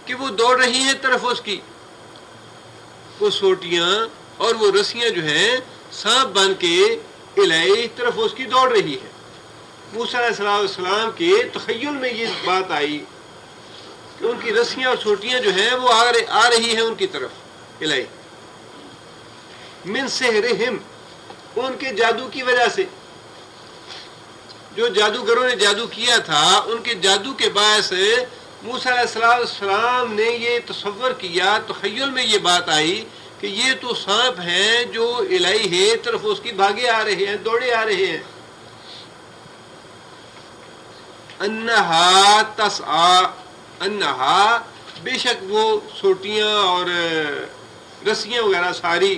کہ وہ دوڑ رہی ہیں طرف اس کی. وہ سوٹیاں اور وہ رسیاں جو ہیں سانپ بن کے الیہ طرف اس کی دوڑ رہی ہے. موسیٰ علیہ السلام کے تخیل میں یہ بات آئی کہ ان کی رسیاں اور سوٹیاں جو ہیں وہ آ رہی ہیں ان کی طرف الیہ. من سحرہم ان کے جادو کی وجہ سے. جو جادوگروں نے جادو کیا تھا ان کے جادو کے باعث موسیٰ علیہ السلام نے یہ تصور کیا. تخیل میں یہ بات آئی کہ یہ تو سانپ ہیں جو الیہ طرف اس کی بھاگے آ رہے ہیں, دوڑے آ رہے ہیں. انہا تسعی انہا بے شک وہ سوٹیاں اور رسیاں وغیرہ ساری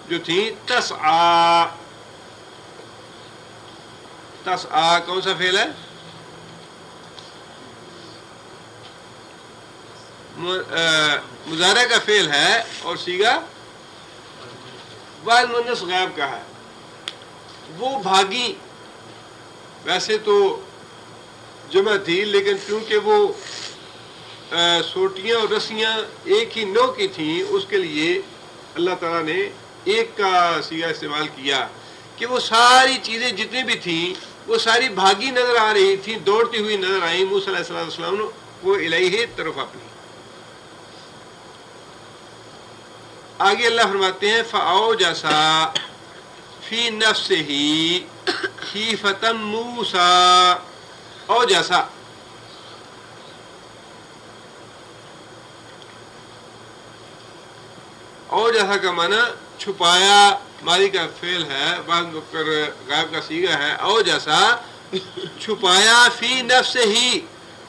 جو تھیں تسعی. تسعی کون سا فعل ہے؟ مضارع کا فعل ہے اور صیغہ واحد مؤنث غائب کا ہے. وہ بھاگی ویسے تو جمع تھی لیکن کیونکہ وہ سوٹیاں اور رسیاں ایک ہی نوع کی تھیں اس کے لیے اللہ تعالیٰ نے ایک کا صیغہ استعمال کیا کہ وہ ساری چیزیں جتنی بھی تھیں وہ ساری بھاگی نظر آ رہی تھیں, دوڑتی ہوئی نظر آئیں موسیٰ علیہ السلام نے وہ الیہ طرف اپنی. آگے اللہ فرماتے ہیں فَأَوْجَسَ فِي نَفْسِهِ خِيفَةً مُوسَىٰ. اوجسا اوجسا کا معنی چھپایا. ماضی کا فعل ہے, بعد غائب کا صیغہ ہے. اوجسا چھپایا فی نفسہ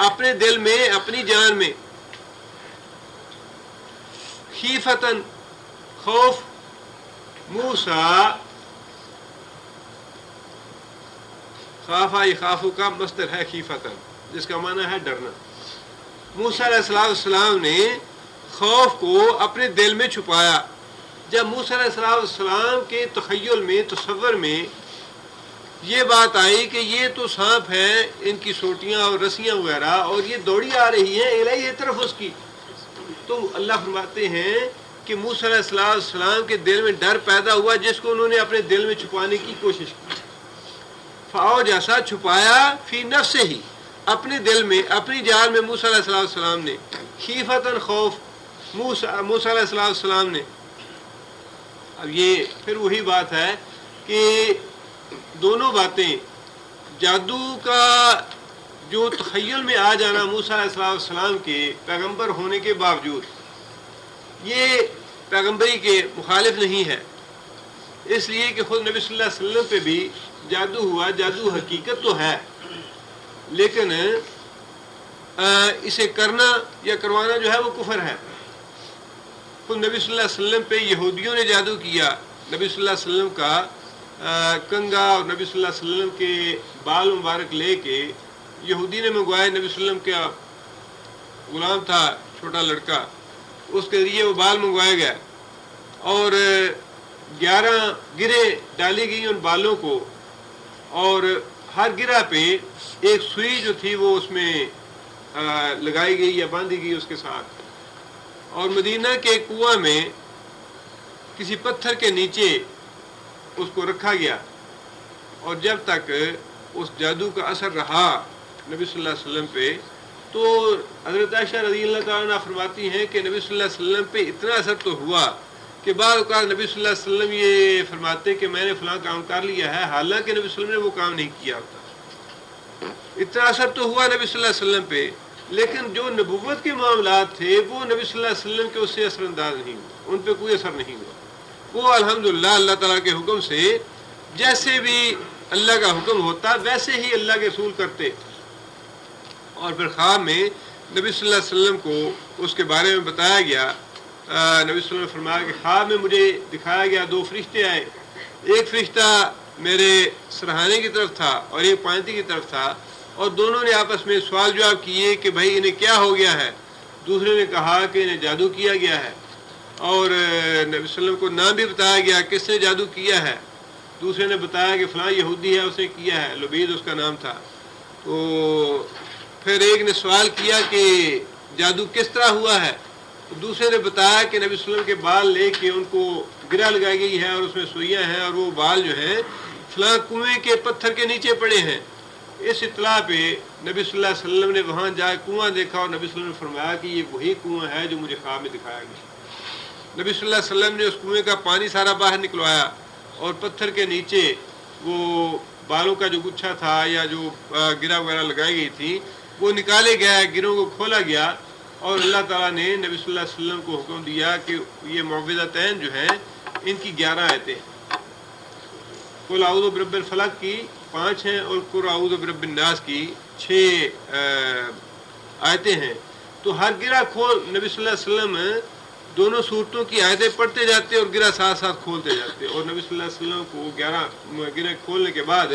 اپنے دل میں اپنی جان میں. خیفتن خوف. موسیٰ خافا یخافو کا مصدر ہے خیفتن جس کا معنی ہے ڈرنا. موسیٰ علیہ السلام نے خوف کو اپنے دل میں چھپایا. جب موسیٰ علیہ السلام کے تخیل میں تصور میں یہ بات آئی کہ یہ تو سانپ ہیں, ان کی سوٹیاں اور رسیاں وغیرہ اور یہ دوڑی آ رہی ہیں الیہ طرف اس کی, تو اللہ فرماتے ہیں کہ موسیٰ علیہ السلام کے دل میں ڈر پیدا ہوا جس کو انہوں نے اپنے دل میں چھپانے کی کوشش کی. فاوجسا چھپایا فی نفسہ اپنے دل میں اپنی جان میں موسیٰ علیہ السلام نے. خیفتاً خوف موسیٰ علیہ السلام نے. اب یہ پھر وہی بات ہے کہ دونوں باتیں, جادو کا جو تخیل میں آ جانا موسیٰ علیہ السلام کے پیغمبر ہونے کے باوجود, یہ پیغمبری کے مخالف نہیں ہے. اس لیے کہ خود نبی صلی اللہ علیہ وسلم پہ بھی جادو ہوا. جادو حقیقت تو ہے لیکن اسے کرنا یا کروانا جو ہے وہ کفر ہے. خود نبی صلی اللہ علیہ وسلم پہ یہودیوں نے جادو کیا. نبی صلی اللہ علیہ وسلم کا کنگا اور نبی صلی اللہ علیہ وسلم کے بال مبارک لے کے یہودی نے منگوائے. نبی صلی اللہ علیہ وسلم کا غلام تھا چھوٹا لڑکا, اس کے ذریعے وہ بال منگوائے گئے اور 11 گرے ڈالی گئی ان بالوں کو, اور ہر گرہ پہ ایک سوئی جو تھی وہ اس میں لگائی گئی یا باندھی گئی اس کے ساتھ. اور مدینہ کے ایک کنواں میں کسی پتھر کے نیچے اس کو رکھا گیا, اور جب تک اس جادو کا اثر رہا نبی صلی اللہ علیہ وسلم پہ, تو حضرت عائشہ رضی اللہ تعالیٰ عنہ فرماتی ہیں کہ نبی صلی اللہ علیہ وسلم پہ اتنا اثر تو ہوا کہ بعض اوقات نبی صلی اللہ علیہ وسلم یہ فرماتے کہ میں نے فلاں کام کر لیا ہے, حالانکہ نبی صلی اللہ علیہ وسلم نے وہ کام نہیں کیا ہوتا. اتنا اثر تو ہوا نبی صلی اللہ علیہ وسلم پہ, لیکن جو نبوت کے معاملات تھے وہ نبی صلی اللہ علیہ وسلم کے اس سے اثر انداز نہیں ہوا, ان پہ کوئی اثر نہیں ہوا. وہ الحمدللہ اللہ تعالیٰ کے حکم سے جیسے بھی اللہ کا حکم ہوتا ویسے ہی اللہ کے رسول کرتے. اور پھر خواب میں نبی صلی اللہ علیہ وسلم کو اس کے بارے میں بتایا گیا. نبی صلی اللہ علیہ وسلم نے فرمایا کہ خواب میں مجھے دکھایا گیا 2 فرشتے آئے, ایک فرشتہ میرے سرہانے کی طرف تھا اور ایک پائنتی کی طرف تھا, اور دونوں نے آپس میں سوال جواب کیے کہ بھائی انہیں کیا ہو گیا ہے. دوسرے نے کہا کہ انہیں جادو کیا گیا ہے, اور نبی صلی اللہ علیہ وسلم کو نام بھی بتایا گیا کس نے جادو کیا ہے. دوسرے نے بتایا کہ فلاں یہودی ہے اس نے کیا ہے, لبید اس کا نام تھا. تو پھر ایک نے سوال کیا کہ جادو کس طرح ہوا ہے, تو دوسرے نے بتایا کہ نبی صلی اللہ علیہ وسلم کے بال لے کے ان کو گرہ لگائی گئی ہے اور اس میں سوئیاں ہیں, اور وہ بال جو ہیں فلاں کنویں کے پتھر کے نیچے پڑے ہیں. اس اطلاع پہ نبی صلی اللہ علیہ وسلم نے وہاں جا کنواں دیکھا, اور نبی صلی اللہ علیہ وسلم نے فرمایا کہ یہ وہی کنواں ہے جو مجھے خواب میں دکھایا گیا. نبی صلی اللہ علیہ وسلم نے اس کنویں کا پانی سارا باہر نکلوایا, اور پتھر کے نیچے وہ بالوں کا جو گچھا تھا یا جو گرہ وغیرہ لگائی گئی تھی وہ نکالے گیا, گروں کو کھولا گیا, اور اللہ تعالیٰ نے نبی صلی اللہ علیہ وسلم کو حکم دیا کہ یہ معوذتین جو ہیں ان کی 11 آیتیں, قل اعوذ برب الفلق کی 5 ہیں اور قل اعوذ برب الناس کی 6 آیتیں ہیں. تو ہر گرہ کھول نبی صلی اللہ علیہ وسلم دونوں صورتوں کی آیتیں پڑھتے جاتے اور گرہ ساتھ ساتھ کھولتے جاتے, اور نبی صلی اللہ علیہ وسلم کو 11 گرہ کھولنے کے بعد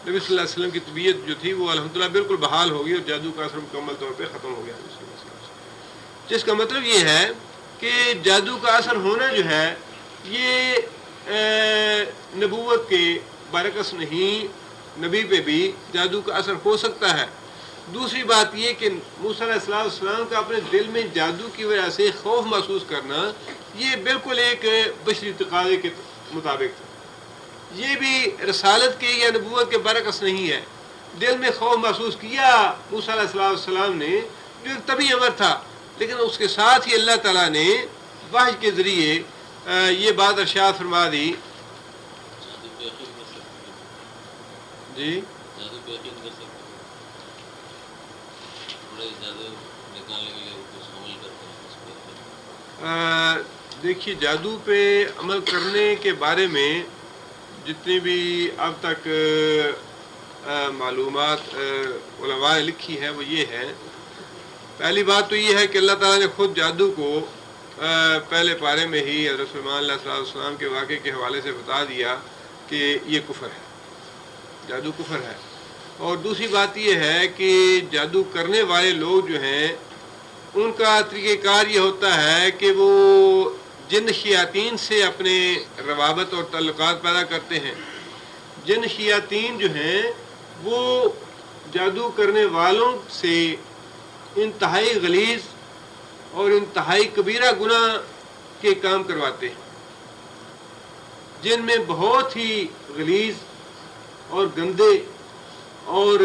نبی صلی اللہ علیہ وسلم کی طبیعت جو تھی وہ الحمدللہ بالکل بحال ہو گئی, اور جادو کا اثر مکمل طور پہ ختم ہو گیا. جس کا مطلب یہ ہے کہ جادو کا اثر ہونا جو ہے یہ نبوت کے برعکس نہیں, نبی پہ بھی جادو کا اثر ہو سکتا ہے. دوسری بات یہ کہ موسیٰ علیہ السلام کا اپنے دل میں جادو کی وجہ سے خوف محسوس کرنا یہ بالکل ایک بشری تقاضے کے مطابق تھا. یہ بھی رسالت کے یا نبوت کے برعکس نہیں ہے. دل میں خوف محسوس کیا موسیٰ علیہ السلام نے جو ایک طبعی امر تھا, لیکن اس کے ساتھ ہی اللہ تعالیٰ نے وحی کے ذریعے یہ بات ارشاد فرما دی. جی دیکھیے جادو پہ عمل کرنے کے بارے میں جتنی بھی اب تک معلومات علماء نے لکھی ہے وہ یہ ہے. پہلی بات تو یہ ہے کہ اللہ تعالیٰ نے خود جادو کو پہلے پارے میں ہی حضرت سلیمان علیہ السلام کے واقعے کے حوالے سے بتا دیا کہ یہ کفر ہے, جادو کفر ہے. اور دوسری بات یہ ہے کہ جادو کرنے والے لوگ جو ہیں ان کا طریقہ کار یہ ہوتا ہے کہ وہ جن شیاطین سے اپنے روابط اور تعلقات پیدا کرتے ہیں. جن شیاطین جو ہیں وہ جادو کرنے والوں سے انتہائی غلیظ اور انتہائی کبیرہ گناہ کے کام کرواتے ہیں, جن میں بہت ہی غلیظ اور گندے اور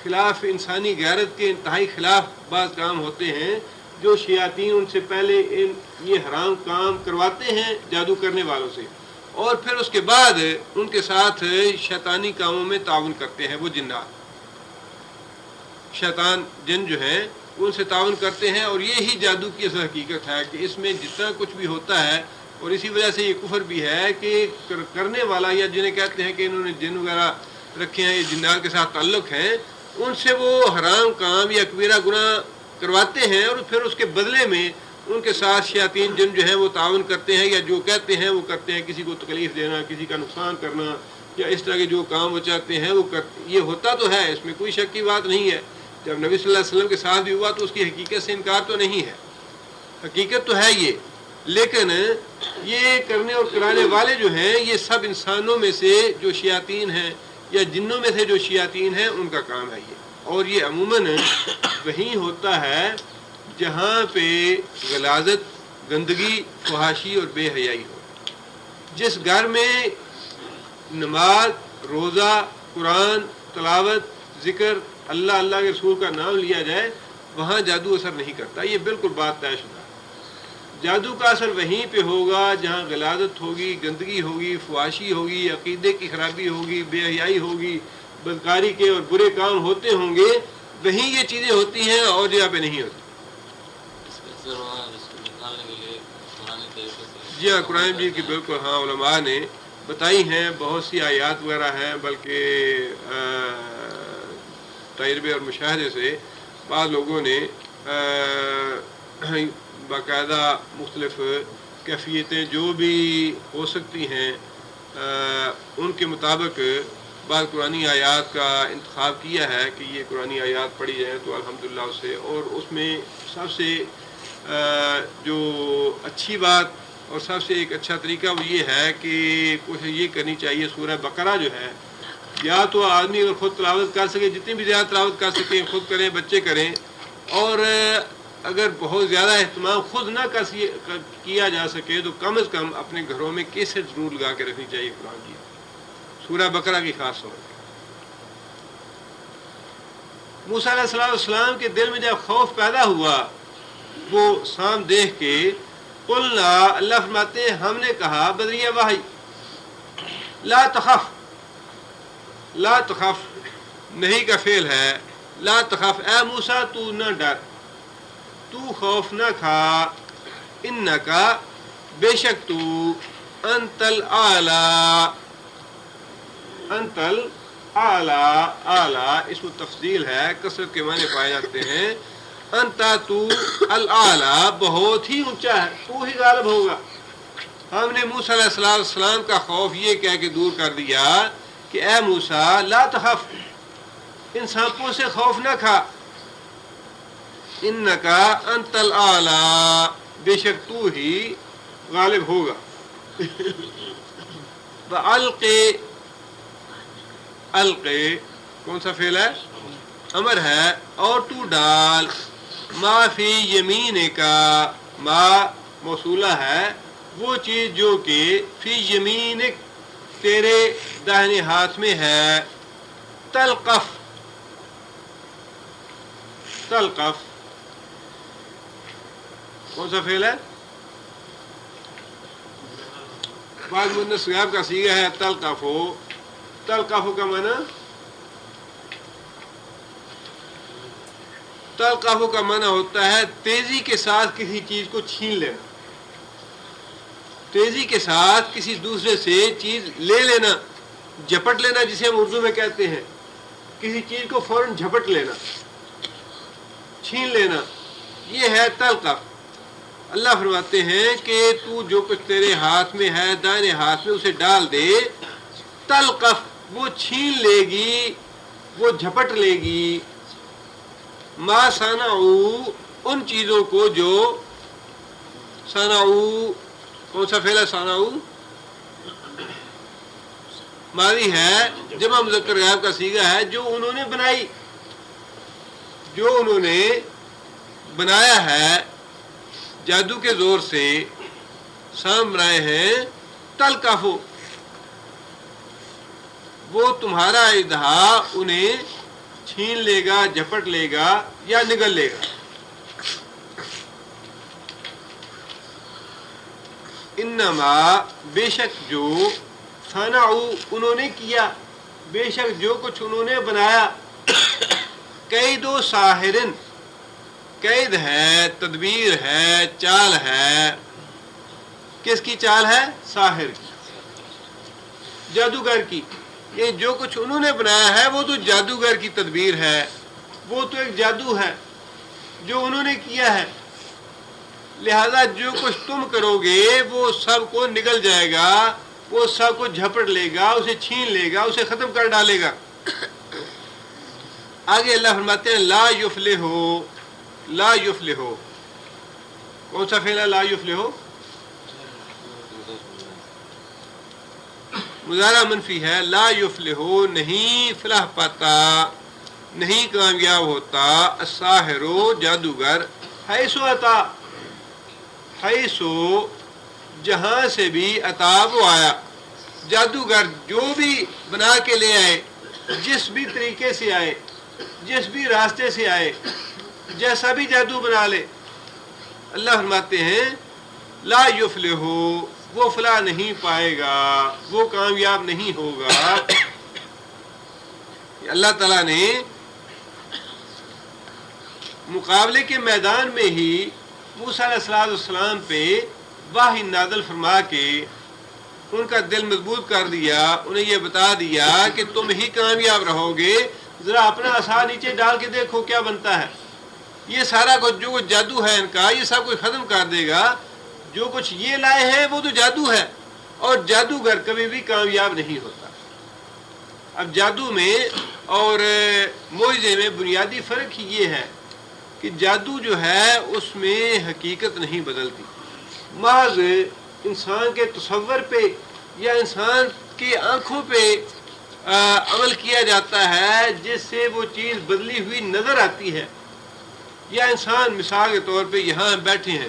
خلاف انسانی غیرت کے انتہائی خلاف بعض کام ہوتے ہیں جو شیاطین ان سے پہلے یہ حرام کام کرواتے ہیں جادو کرنے والوں سے, اور پھر اس کے بعد ان کے ساتھ شیطانی کاموں میں تعاون کرتے ہیں. وہ جنات شیطان جن جو ہیں ان سے تعاون کرتے ہیں, اور یہی جادو کی اصل حقیقت ہے کہ اس میں جتنا کچھ بھی ہوتا ہے اور اسی وجہ سے یہ کفر بھی ہے کہ کرنے والا یا جنہیں کہتے ہیں کہ انہوں نے جن وغیرہ رکھے ہیں، یہ جنات کے ساتھ تعلق ہیں، ان سے وہ حرام کام یا کبیرہ گناہ کرواتے ہیں اور پھر اس کے بدلے میں ان کے ساتھ شیاطین جن جو ہیں وہ تعاون کرتے ہیں یا جو کہتے ہیں وہ کرتے ہیں، کسی کو تکلیف دینا، کسی کا نقصان کرنا یا اس طرح کے جو کام وہ چاہتے ہیں وہ یہ ہوتا تو ہے، اس میں کوئی شک کی بات نہیں ہے۔ جب نبی صلی اللہ علیہ وسلم کے ساتھ بھی ہوا تو اس کی حقیقت سے انکار تو نہیں ہے، حقیقت تو ہے یہ، لیکن یہ کرنے اور کرانے والے جو ہیں یہ سب انسانوں میں سے جو شیاطین ہیں یا جنوں میں سے جو شیاطین ہیں ان کا کام ہے یہ، اور یہ عموماً وہیں ہوتا ہے جہاں پہ غلاظت، گندگی، فحاشی اور بے حیائی ہو۔ جس گھر میں نماز، روزہ، قرآن، تلاوت، ذکر، اللہ اللہ کے رسول کا نام لیا جائے، وہاں جادو اثر نہیں کرتا، یہ بالکل بات طے شدہ ہے۔ جادو کا اثر وہیں پہ ہوگا جہاں غلاظت ہوگی، گندگی ہوگی، فحاشی ہوگی، عقیدے کی خرابی ہوگی، بے حیائی ہوگی، بدکاری کے اور برے کام ہوتے ہوں گے، وہیں یہ چیزیں ہوتی ہیں اور جگہ پہ نہیں ہوتی۔ جی ہاں، قرآن مجید کی بالکل ہاں علماء نے بتائی ہیں، بہت سی آیات وغیرہ ہیں، بلکہ تجربے اور مشاہدے سے بعض لوگوں نے باقاعدہ مختلف کیفیتیں جو بھی ہو سکتی ہیں ان کے مطابق بعض قرآنی آیات کا انتخاب کیا ہے کہ یہ قرآنی آیات پڑھی جائیں تو الحمدللہ اسے، اور اس میں سب سے جو اچھی بات اور سب سے ایک اچھا طریقہ وہ یہ ہے کہ کوشش یہ کرنی چاہیے، سورہ بقرہ جو ہے یا تو آدمی اگر خود تلاوت کر سکے، جتنی بھی زیادہ تلاوت کر سکیں خود کریں، بچے کریں، اور اگر بہت زیادہ اہتمام خود نہ کیا جا سکے تو کم از کم اپنے گھروں میں کیسٹ ضرور لگا کے رکھنی چاہیے قرآن کی، سورہ بقرہ کی خاص طور پہ۔ موسیٰ علیہ السلام کے دل میں جب خوف پیدا ہوا وہ سام دیکھ کے، قلنا، اللہ فرماتے ہیں ہم نے کہا بدریہ وحی، لا تخف، لا تخف نہیں کا فعل ہے، لا تخف اے موسیٰ تو نہ ڈر، تو خوف نہ کھا، انکا بے شک تو، انت الاعلی، انت الاعلی، اعلی اس میں تفضیل ہے، کثرت کے معنی پائے جاتے ہیں، انتا تو الاعلی بہت ہی اونچا ہے، تو ہی غالب ہوگا۔ ہم نے موسیٰ علیہ السلام کا خوف یہ کہہ کے دور کر دیا کہ اے موسیٰ لا تخف، ان سانپوں سے خوف نہ کھا، انکا انت الاعلی بے شک تو ہی غالب ہوگا۔ وَأَلْقِ، القے کون سا فعل ہے؟ امر ہے، اور تو ڈال، ما فی یمین کا، ما موصولہ ہے، وہ چیز جو کہ فی یمینک تیرے داہنے ہاتھ میں ہے، تلقف، تلقف کون سا فعل ہے؟ بعض مؤنث غائب کا صیغہ ہے تلقفو، تلقفو کا معنی، تلقفو کا معنی ہوتا ہے تیزی کے ساتھ کسی چیز کو چھین لینا، تیزی کے ساتھ کسی دوسرے سے چیز لے لینا، جھپٹ لینا جسے ہم اردو میں کہتے ہیں، کسی چیز کو فوراً جھپٹ لینا، چھین لینا، یہ ہے تلقف۔ اللہ فرماتے ہیں کہ تو جو کچھ تیرے ہاتھ میں ہے دائیں ہاتھ میں اسے ڈال دے، تلقف وہ چھین لے گی، وہ جھپٹ لے گی، ما صنعوا ان چیزوں کو جو، صنعوا کون سا فعل ہے؟ صنعوا ماضی ہے، جمع مذکر غائب کا صیغہ ہے، جو انہوں نے بنائی، جو انہوں نے بنایا ہے جادو کے زور سے، سام بنائے ہیں، تلقفو وہ تمہارا اژدہا انہیں چھین لے گا، جھپٹ لے گا یا نگل لے گا۔ انما بے شک جو، صنعوا انہوں نے کیا، بے شک جو کچھ انہوں نے بنایا، قید و ساحرن قید ہے، تدبیر ہے، چال ہے، کس کی چال ہے؟ ساحر کی، جادوگر کی. یہ جو کچھ انہوں نے بنایا ہے وہ تو جادوگر کی تدبیر ہے، وہ تو ایک جادو ہے جو انہوں نے کیا ہے. لہذا جو کچھ تم کرو گے وہ سب کو نگل جائے گا، وہ سب کو جھپٹ لے گا، اسے چھین لے گا، اسے ختم کر ڈالے گا. آگے اللہ فرماتے ہیں لا یفلحو. لا یفلحو کون سا فعل ہے؟ لا یفلحو مضارع منفی ہے. لا یفلحو نہیں فلاح پاتا، نہیں کامیاب ہوتا. الساحر جادوگر، حیثو عطا، حیثو جہاں سے بھی عطا وہ آیا. جادوگر جو بھی بنا کے لے آئے، جس بھی طریقے سے آئے، جس بھی راستے سے آئے، جیسا بھی جادو بنا لے، اللہ فرماتے ہیں لا یفلحو وہ فلاح نہیں پائے گا، وہ کامیاب نہیں ہوگا. اللہ تعالیٰ نے مقابلے کے میدان میں ہی موسیٰ علیہ السلام پہ وحی نازل فرما کے ان کا دل مضبوط کر دیا، انہیں یہ بتا دیا کہ تم ہی کامیاب رہو گے. ذرا اپنا عصا نیچے ڈال کے دیکھو کیا بنتا ہے. یہ سارا کچھ جو کچھ جادو ہے ان کا، یہ سب کچھ ختم کر دے گا. جو کچھ یہ لائے ہیں وہ تو جادو ہے، اور جادوگر کبھی بھی کامیاب نہیں ہوتا. اب جادو میں اور معجزے میں بنیادی فرق ہی یہ ہے کہ جادو جو ہے اس میں حقیقت نہیں بدلتی، محض انسان کے تصور پہ یا انسان کی آنکھوں پہ عمل کیا جاتا ہے، جس سے وہ چیز بدلی ہوئی نظر آتی ہے. یا انسان مثال کے طور پہ یہاں بیٹھے ہیں،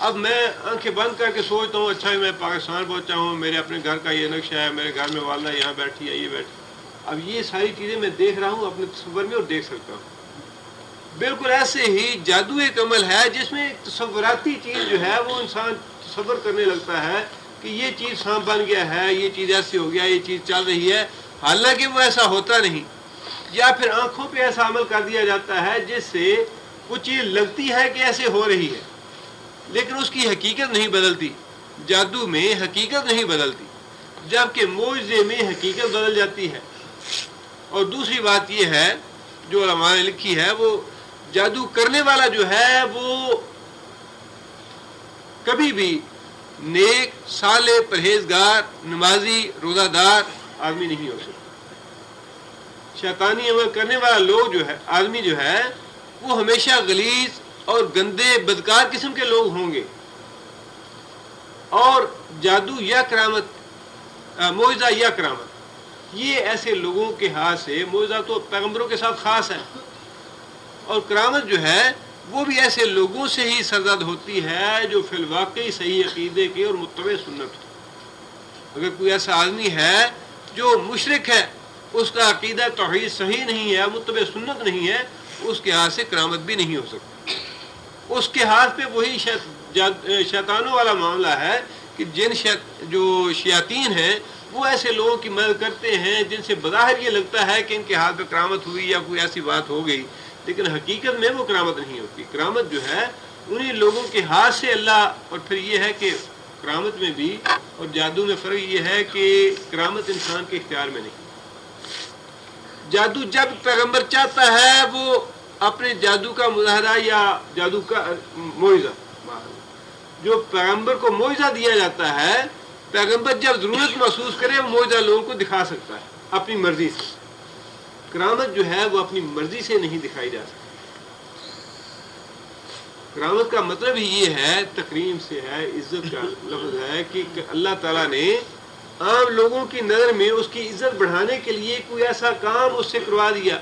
اب میں آنکھیں بند کر کے سوچتا ہوں اچھا میں پاکستان پہنچا ہوں، میرے اپنے گھر کا یہ نقشہ ہے، میرے گھر میں والدہ یہاں بیٹھی ہے، یہ بیٹھی. اب یہ ساری چیزیں میں دیکھ رہا ہوں اپنے تصور میں اور دیکھ سکتا ہوں. بالکل ایسے ہی جادو ایک عمل ہے جس میں ایک تصوراتی چیز جو ہے وہ انسان تصور کرنے لگتا ہے کہ یہ چیز سانپ بن گیا ہے، یہ چیز ایسی ہو گیا، یہ چیز چل رہی ہے، حالانکہ وہ ایسا ہوتا نہیں. یا پھر آنکھوں پہ ایسا عمل کر دیا جاتا ہے جس سے وہ چیز لگتی ہے کہ ایسے ہو رہی ہے، لیکن اس کی حقیقت نہیں بدلتی. جادو میں حقیقت نہیں بدلتی، جبکہ معجزے میں حقیقت بدل جاتی ہے. اور دوسری بات یہ ہے جو علماء نے لکھی ہے، وہ جادو کرنے والا جو ہے وہ کبھی بھی نیک، صالح، پرہیزگار، نمازی، روزہ دار آدمی نہیں ہو سکتا. شیطانی عمل کرنے والا لوگ جو ہے، آدمی جو ہے، وہ ہمیشہ غلیظ اور گندے بدکار قسم کے لوگ ہوں گے. اور جادو یا کرامت، معجزہ یا کرامت، یہ ایسے لوگوں کے ہاتھ سے، معجزہ تو پیغمبروں کے ساتھ خاص ہے، اور کرامت جو ہے وہ بھی ایسے لوگوں سے ہی سرزد ہوتی ہے جو فی الواقع صحیح عقیدے کے اور متبع سنت. اگر کوئی ایسا آدمی ہے جو مشرک ہے، اس کا عقیدہ توحید صحیح نہیں ہے، متبع سنت نہیں ہے، اس کے ہاتھ سے کرامت بھی نہیں ہو سکتی. اس کے ہاتھ پہ وہی شیطانوں والا معاملہ ہے کہ جو شیاطین ہیں وہ ایسے لوگوں کی مدد کرتے ہیں جن سے بظاہر یہ لگتا ہے کہ ان کے ہاتھ پہ کرامت ہوئی یا کوئی ایسی بات ہو گئی، لیکن حقیقت میں وہ کرامت نہیں ہوتی. کرامت جو ہے انہی لوگوں کے ہاتھ سے اللہ. اور پھر یہ ہے کہ کرامت میں بھی اور جادو میں فرق یہ ہے کہ کرامت انسان کے اختیار میں نہیں. جادو جب پیغمبر چاہتا ہے وہ اپنے جادو کا مظاہرہ یا جادو کا معجزہ، جو پیغمبر کو معجزہ دیا جاتا ہے، پیغمبر جب ضرورت محسوس کرے وہ معجزہ لوگوں کو دکھا سکتا ہے اپنی مرضی سے. کرامت جو ہے وہ اپنی مرضی سے نہیں دکھائی جا سکتی. کرامت کا مطلب ہی یہ ہے، تکریم سے ہے، عزت کا لفظ ہے کہ اللہ تعالیٰ نے عام لوگوں کی نظر میں اس کی عزت بڑھانے کے لیے کوئی ایسا کام اس سے کروا دیا،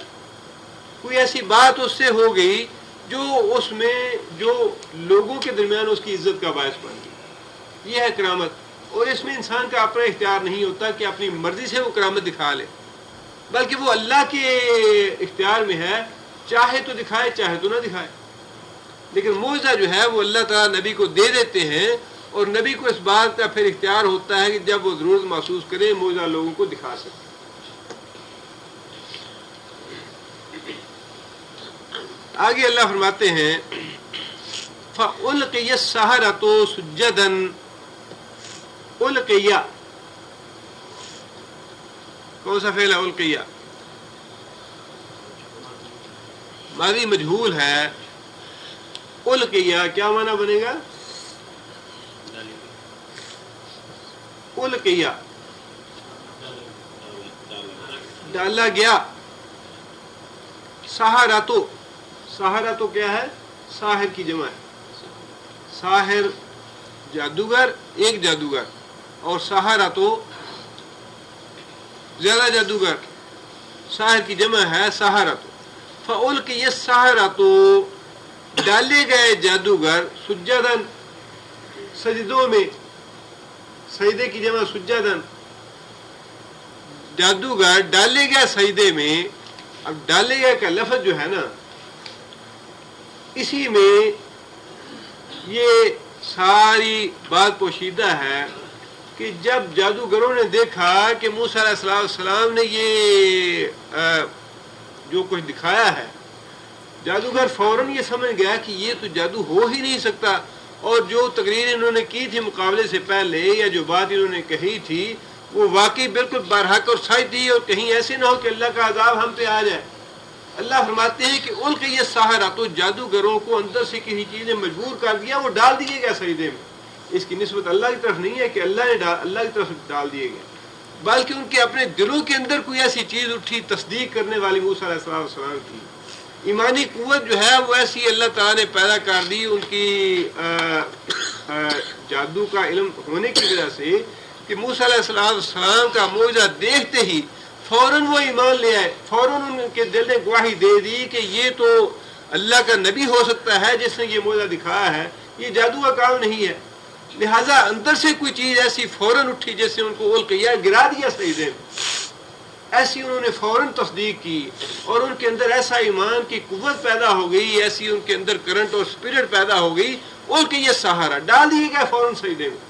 کوئی ایسی بات اس سے ہو گئی جو اس میں جو لوگوں کے درمیان اس کی عزت کا باعث بن گئی. یہ ہے کرامت. اور اس میں انسان کا اپنا اختیار نہیں ہوتا کہ اپنی مرضی سے وہ کرامت دکھا لے، بلکہ وہ اللہ کے اختیار میں ہے، چاہے تو دکھائے چاہے تو نہ دکھائے. لیکن معجزہ جو ہے وہ اللہ تعالیٰ نبی کو دے دیتے ہیں، اور نبی کو اس بات کا پھر اختیار ہوتا ہے کہ جب وہ ضرورت محسوس کرے معجزہ لوگوں کو دکھا سکے. آگے اللہ فرماتے ہیں فَأُلْقِيَ السَّحَرَةُ سُجَّدًا القیہ کون سا فعل ہے؟ القیہ ماضی مجہول ہے. القیہ کیا معنی بنے گا؟ القیہ ڈالا گیا. سحراتو سحراتو کیا ہے؟ ساحر کی جمع ہے. ساحر جادوگر، ایک جادوگر، اور سحراتو زیادہ جادوگر. ساحر کی جمع ہے سحراتو. فألقی السحراتو ڈالے گئے جادوگر سجدن سجدوں میں. سجدے کی جمع سجدن. جادوگر ڈالے گیا سجدے میں. اب ڈالے گیا کا لفظ جو ہے نا، اسی میں یہ ساری بات پوشیدہ ہے کہ جب جادوگروں نے دیکھا کہ موسیٰ علیہ السلام نے یہ جو کچھ دکھایا ہے، جادوگر فوراً یہ سمجھ گیا کہ یہ تو جادو ہو ہی نہیں سکتا، اور جو تقریر انہوں نے کی تھی مقابلے سے پہلے یا جو بات انہوں نے کہی تھی وہ واقعی بالکل برحق اور سچ تھی، اور کہیں ایسے نہ ہو کہ اللہ کا عذاب ہم پہ آ جائے. اللہ فرماتے ہیں کہ ان کے یہ سحراتو جادوگروں کو اندر سے کسی چیز نے مجبور کر دیا، وہ ڈال دیے گئے سجدے میں. اس کی نسبت اللہ کی طرف نہیں ہے کہ اللہ کی طرف ڈال دیے گئے، بلکہ ان کے اپنے دلوں کے اندر کوئی ایسی چیز اٹھی تصدیق کرنے والی موسیٰ علیہ السلام کی. ایمانی قوت جو ہے وہ ایسی اللہ تعالیٰ نے پیدا کر دی ان کی جادو کا علم ہونے کی وجہ سے کہ موسیٰ علیہ السلام کا معجزہ دیکھتے ہی فوراً وہ ایمان لے آئے. فوراً ان کے دل نے گواہی دے دی کہ یہ تو اللہ کا نبی ہو سکتا ہے جس نے یہ معجزہ دکھایا ہے، یہ جادو کا کام نہیں ہے. لہٰذا اندر سے کوئی چیز ایسی فوراً اٹھی جس سے ان کو القیہ گرا دیا سجدے میں. ایسی انہوں نے فوراً تصدیق کی، اور ان کے اندر ایسا ایمان کی قوت پیدا ہو گئی، ایسی ان کے اندر کرنٹ اور اسپرٹ پیدا ہو گئی. القیہ سہارا ڈال دیے گئے فوراً سجدے میں.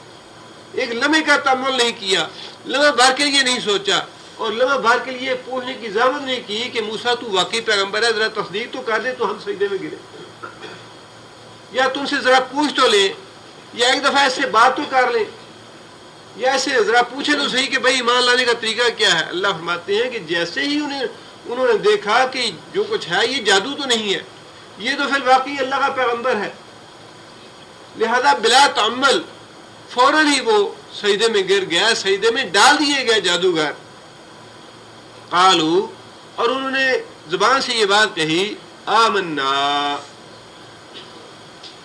ایک لمحے کا تأمل نہیں کیا، لمحہ بھر کے لیے نہیں سوچا، اور لمحہ بھر کے لیے پوچھنے کی ضرورت نہیں کی کہ موسیٰ تو واقعی پیغمبر ہے، ذرا تصدیق تو کر دے تو ہم سجدے میں گرے، یا تم سے ذرا پوچھ تو لیں، یا ایک دفعہ ایسے بات تو کر لیں، یا ایسے ذرا پوچھیں تو صحیح کہ بھائی ایمان لانے کا طریقہ کیا ہے. اللہ فرماتے ہیں کہ جیسے ہی انہوں نے دیکھا کہ جو کچھ ہے یہ جادو تو نہیں ہے، یہ تو پھر واقعی اللہ کا پیغمبر ہے، لہذا بلا تعمل فوراً ہی وہ سجدے میں گر گیا، سجدے میں ڈال دیے گئے جادوگر. قالو اور انہوں نے زبان سے یہ بات کہی، آمنا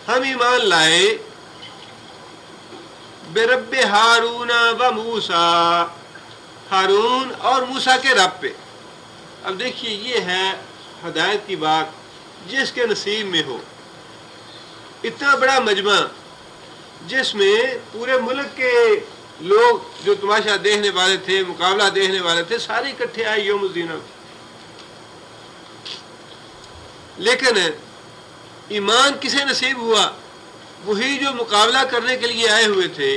ہم ایمان لائے، برب ہارون و موسیٰ ہارون اور موسیٰ کے رب پہ. اب دیکھیے یہ ہے ہدایت کی بات جس کے نصیب میں ہو. اتنا بڑا مجمع جس میں پورے ملک کے لوگ جو تماشا دیکھنے والے تھے، مقابلہ دیکھنے والے تھے، سارے اکٹھے آئے یوم الدین. لیکن ایمان کسے نصیب ہوا؟ وہی جو مقابلہ کرنے کے لیے آئے ہوئے تھے،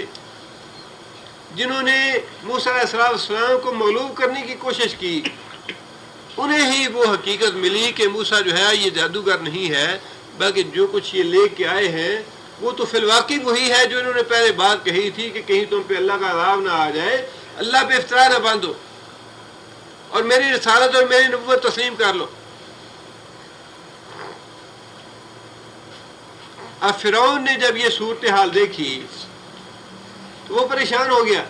جنہوں نے موسیٰ علیہ السلام کو مغلوب کرنے کی کوشش کی. انہیں ہی وہ حقیقت ملی کہ موسیٰ جو ہے یہ جادوگر نہیں ہے، بلکہ جو کچھ یہ لے کے آئے ہیں وہ تو فی الواقع وہی ہے جو انہوں نے پہلے بات کہی تھی کہ کہیں تم پہ اللہ کا عذاب نہ آ جائے، اللہ پہ افطرا نہ باندھو، اور میری رسالت اور میری نبوت تسلیم کر لو. اب فرعون نے جب یہ صورتحال دیکھی تو وہ پریشان ہو گیا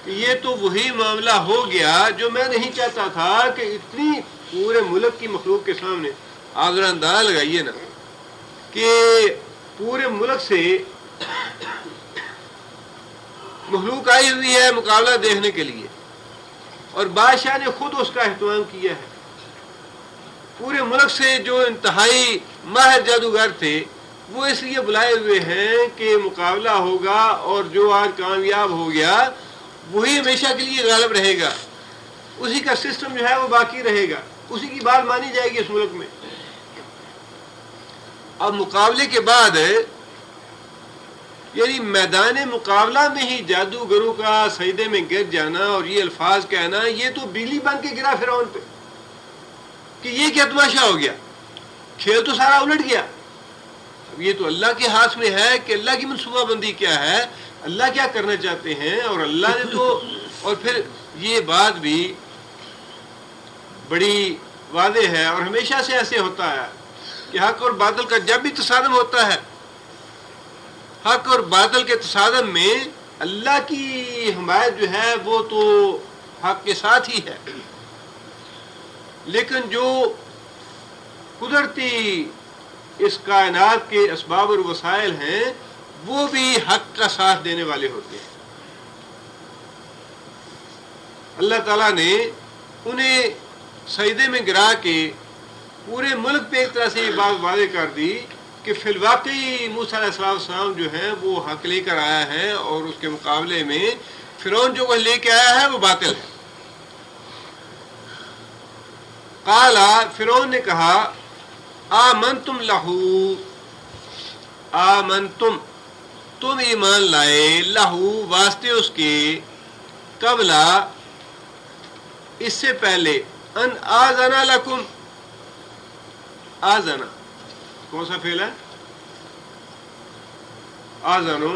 کہ یہ تو وہی معاملہ ہو گیا جو میں نہیں چاہتا تھا کہ اتنی پورے ملک کی مخلوق کے سامنے. آپ ذرا اندازہ لگائیے نا کہ پورے ملک سے مخلوق آئی ہوئی ہے مقابلہ دیکھنے کے لیے، اور بادشاہ نے خود اس کا اہتمام کیا ہے. پورے ملک سے جو انتہائی ماہر جادوگر تھے وہ اس لیے بلائے ہوئے ہیں کہ مقابلہ ہوگا، اور جو آج کامیاب ہو گیا وہی ہمیشہ کے لیے غالب رہے گا، اسی کا سسٹم جو ہے وہ باقی رہے گا، اسی کی بات مانی جائے گی اس ملک میں. اب مقابلے کے بعد یعنی میدان مقابلہ میں ہی جادوگروں کا سجدے میں گر جانا اور یہ الفاظ کہنا، یہ تو بجلی بن کے گرا فرعون پہ کہ یہ کیا تماشا ہو گیا، کھیل تو سارا الٹ گیا. اب یہ تو اللہ کے ہاتھ میں ہے کہ اللہ کی منصوبہ بندی کیا ہے. اللہ کیا کرنا چاہتے ہیں. اور اللہ نے تو اور پھر یہ بات بھی بڑی واضح ہے اور ہمیشہ سے ایسے ہوتا ہے کہ حق اور باطل کا جب بھی تصادم ہوتا ہے، حق اور باطل کے تصادم میں اللہ کی حمایت جو ہے وہ تو حق کے ساتھ ہی ہے، لیکن جو قدرتی اس کائنات کے اسباب اور وسائل ہیں وہ بھی حق کا ساتھ دینے والے ہوتے ہیں. اللہ تعالیٰ نے انہیں سجدے میں گرا کے پورے ملک پہ ایک طرح سے یہ بات واضح کر دی کہ فی الواقعی موسیٰ علیہ السلام جو ہے وہ حق لے کر آیا ہے اور اس کے مقابلے میں فرعون جو وہ لے کے آیا ہے وہ باطل ہے. قالا، فرعون نے کہا، آمنتم لہو، آمنتم، تم ایمان لائے، لہو، واسطے اس کے، قبلا، اس سے پہلے، ان آذنا لکم، آذنا کون سا فعل ہے؟ آذنو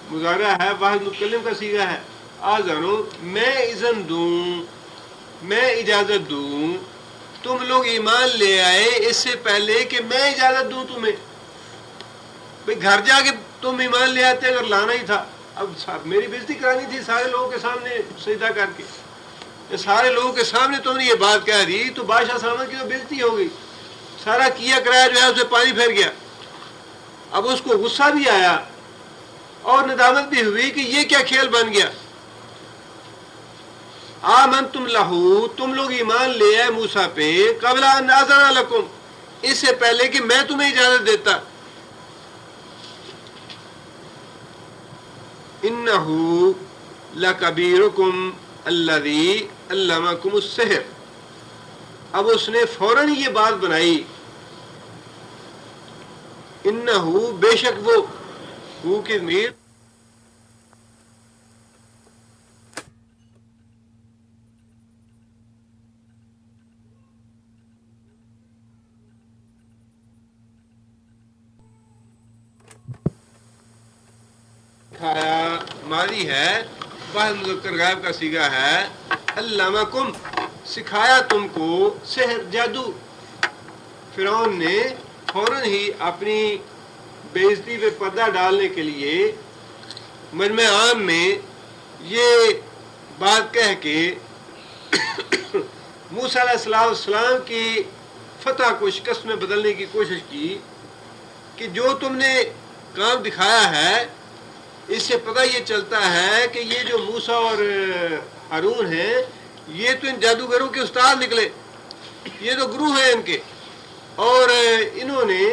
مضارع ہے، واحد متکلم کا صیغہ ہے. آذنو، میں اذن دوں، میں اجازت دوں، تم لوگ ایمان لے آئے اس سے پہلے کہ میں اجازت دوں تمہیں. بھئی گھر جا کے تم ایمان لے آتے اگر لانا ہی تھا. اب میری بےزتی کرانی تھی سارے لوگوں کے سامنے سجدہ کر کے، سارے لوگوں کے سامنے تم نے یہ بات کہہ دی تو بادشاہ سلامت کی تو بےزتی ہو گئی. سارا کیا کرایا جو ہے اسے پانی پھیر گیا. اب اس کو غصہ بھی آیا اور ندامت بھی ہوئی کہ یہ کیا کھیل بن گیا. آمنتم لہو، تم لوگ ایمان لے آئے موسیٰ پہ، قبل ان آذن لکم، اس سے پہلے کہ میں تمہیں اجازت دیتا. انہو لکبیرکم الذی علمکم السحر. اب اس نے فوراً یہ بات بنائی، انہو، بے شک وہ کی ضمیر کھایا ماضی ہے، واحد مذکر غائب کا صیغہ ہے. علمکم، سکھایا تم کو، سحر، جادو. فرعون نے فوراً ہی اپنی بےعزتی پہ پردہ ڈالنے کے لیے مجمع عام میں یہ بات کہہ کے موسیٰ علیہ السلام کی فتح کو شکست میں بدلنے کی کوشش کی کہ جو تم نے کام دکھایا ہے اس سے پتہ یہ چلتا ہے کہ یہ جو موسیٰ اور ہارون ہیں یہ تو ان جادوگروں کے استاد نکلے، یہ تو گرو ہیں ان کے، اور انہوں نے